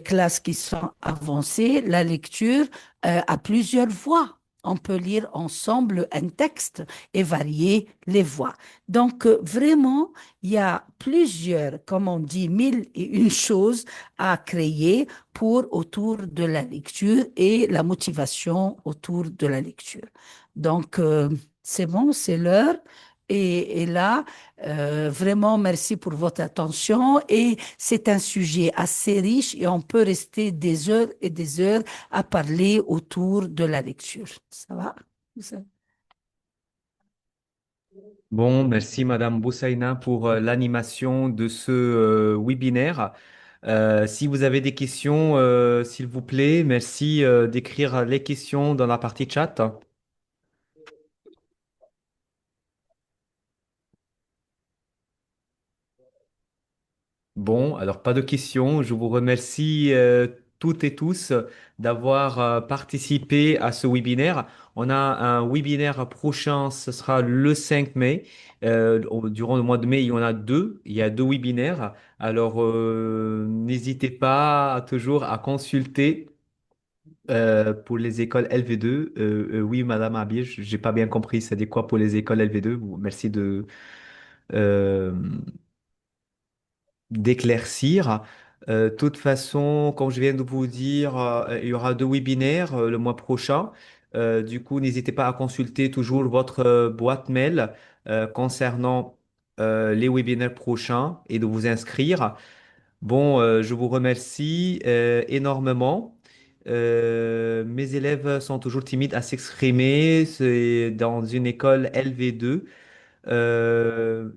classes qui sont avancées, la lecture à plusieurs voix. On peut lire ensemble un texte et varier les voix. Donc, vraiment, il y a plusieurs, comme on dit, mille et une choses à créer pour autour de la lecture et la motivation autour de la lecture. Donc, c'est bon, c'est l'heure. Et là, vraiment, merci pour votre attention. Et c'est un sujet assez riche et on peut rester des heures et des heures à parler autour de la lecture. Ça va? Bon, merci Madame Boussaïna pour l'animation de ce webinaire. Si vous avez des questions, s'il vous plaît, merci d'écrire les questions dans la partie chat. Bon, alors pas de questions. Je vous remercie toutes et tous d'avoir participé à ce webinaire. On a un webinaire prochain, ce sera le 5 mai. Durant le mois de mai, il y en a deux. Il y a deux webinaires. Alors, n'hésitez pas toujours à consulter pour les écoles LV2. Oui, Madame Abir, j'ai pas bien compris. C'est quoi pour les écoles LV2? Merci de euh, d'éclaircir. De toute façon, comme je viens de vous dire, il y aura deux webinaires le mois prochain. Du coup, n'hésitez pas à consulter toujours votre boîte mail concernant les webinaires prochains et de vous inscrire. Bon, je vous remercie énormément. Mes élèves sont toujours timides à s'exprimer. C'est dans une école LV2.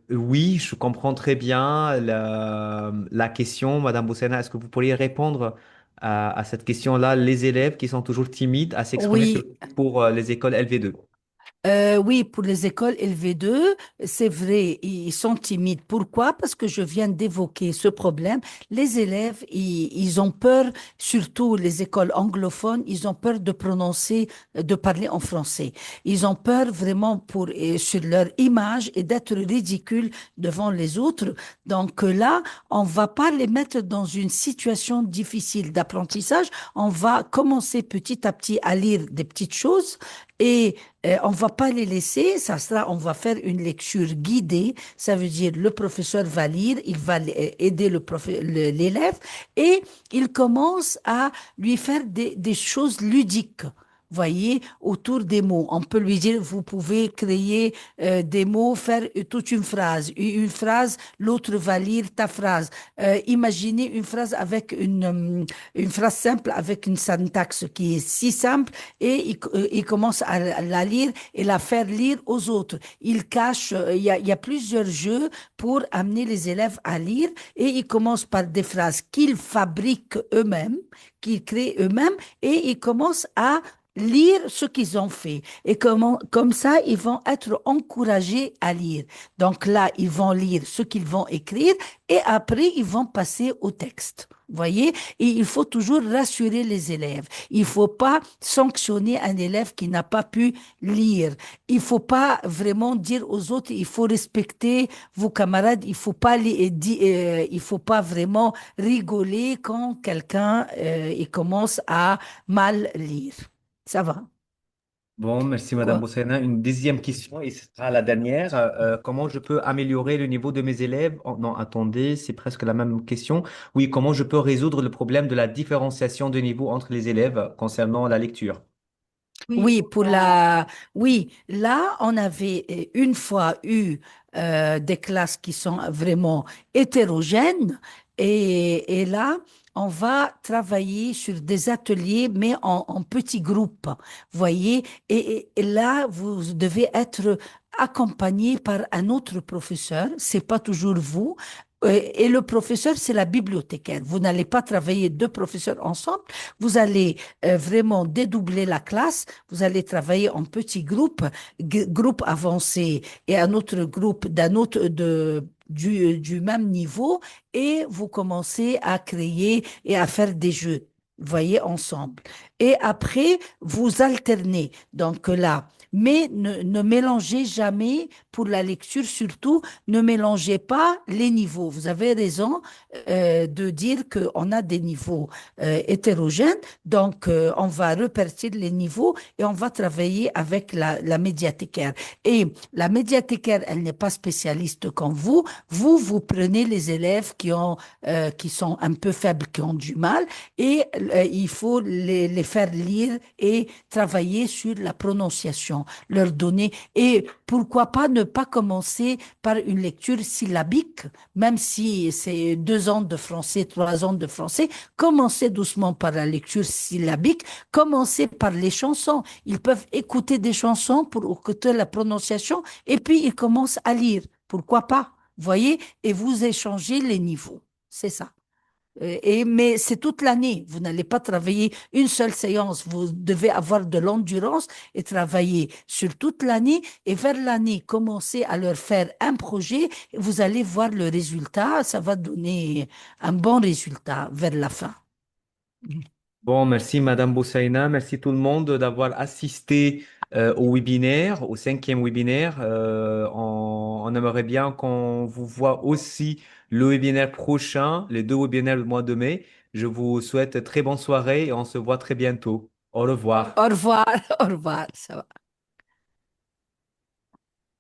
Oui, je comprends très bien la question, Madame Boussena. Est-ce que vous pourriez répondre à cette question-là, les élèves qui sont toujours timides à s'exprimer Oui, pour les écoles LV2? oui, pour les écoles LV2, c'est vrai, ils sont timides. Pourquoi? Parce que je viens d'évoquer ce problème. Les élèves, ils ont peur, surtout les écoles anglophones, ils ont peur de prononcer, de parler en français. Ils ont peur vraiment sur leur image et d'être ridicules devant les autres. Donc là, on va pas les mettre dans une situation difficile d'apprentissage. On va commencer petit à petit à lire des petites choses et on va pas les laisser, ça sera, on va faire une lecture guidée, ça veut dire le professeur va lire, il va aider l'élève et il commence à lui faire des choses ludiques. Voyez, autour des mots. On peut lui dire, vous pouvez créer des mots, faire toute une phrase, l'autre va lire ta phrase. Imaginez une phrase avec une phrase simple avec une syntaxe qui est si simple et il commence à la lire et la faire lire aux autres. Il cache, il y a plusieurs jeux pour amener les élèves à lire et ils commencent par des phrases qu'ils fabriquent eux-mêmes, qu'ils créent eux-mêmes et ils commencent à lire ce qu'ils ont fait. Et comme ça, ils vont être encouragés à lire. Donc là, ils vont lire ce qu'ils vont écrire et après, ils vont passer au texte. Voyez? Et il faut toujours rassurer les élèves. Il faut pas sanctionner un élève qui n'a pas pu lire. Il faut pas vraiment dire aux autres, il faut respecter vos camarades. Il faut pas vraiment rigoler quand quelqu'un il commence à mal lire. Ça va. Bon, merci Madame Quoi? Boussena. Une deuxième question et ce sera la dernière. Comment je peux améliorer le niveau de mes élèves? Oh, non, attendez, c'est presque la même question. Oui, comment je peux résoudre le problème de la différenciation de niveau entre les élèves concernant la lecture? Oui, oui, là, on avait une fois eu des classes qui sont vraiment hétérogènes et là, on va travailler sur des ateliers, mais en petits groupes, voyez, et là, vous devez être accompagné par un autre professeur, c'est pas toujours vous. Et le professeur, c'est la bibliothécaire. Vous n'allez pas travailler deux professeurs ensemble. Vous allez vraiment dédoubler la classe. Vous allez travailler en petits groupes, groupe avancé et un autre groupe du même niveau et vous commencez à créer et à faire des jeux. Voyez ensemble. Et après, vous alternez. Donc là, mais ne mélangez jamais, pour la lecture surtout, ne mélangez pas les niveaux. Vous avez raison de dire qu'on a des niveaux hétérogènes, donc on va repartir les niveaux et on va travailler avec la médiathécaire. Et la médiathécaire, elle n'est pas spécialiste comme vous. Vous prenez les élèves qui sont un peu faibles, qui ont du mal, et il faut les faire lire et travailler sur la prononciation, leur donner. Et pourquoi pas ne pas commencer par une lecture syllabique, même si c'est 2 ans de français, 3 ans de français, commencez doucement par la lecture syllabique, commencez par les chansons. Ils peuvent écouter des chansons pour écouter la prononciation et puis ils commencent à lire. Pourquoi pas? Voyez? Et vous échangez les niveaux. C'est ça. Mais c'est toute l'année. Vous n'allez pas travailler une seule séance. Vous devez avoir de l'endurance et travailler sur toute l'année. Et vers l'année, commencer à leur faire un projet. Vous allez voir le résultat. Ça va donner un bon résultat vers la fin. Bon, merci Madame Boussaïna, merci tout le monde d'avoir assisté au webinaire, au cinquième webinaire. On aimerait bien qu'on vous voit aussi le webinaire prochain, les deux webinaires du mois de mai. Je vous souhaite très bonne soirée et on se voit très bientôt. Au revoir. Au revoir. Au revoir. Ça va.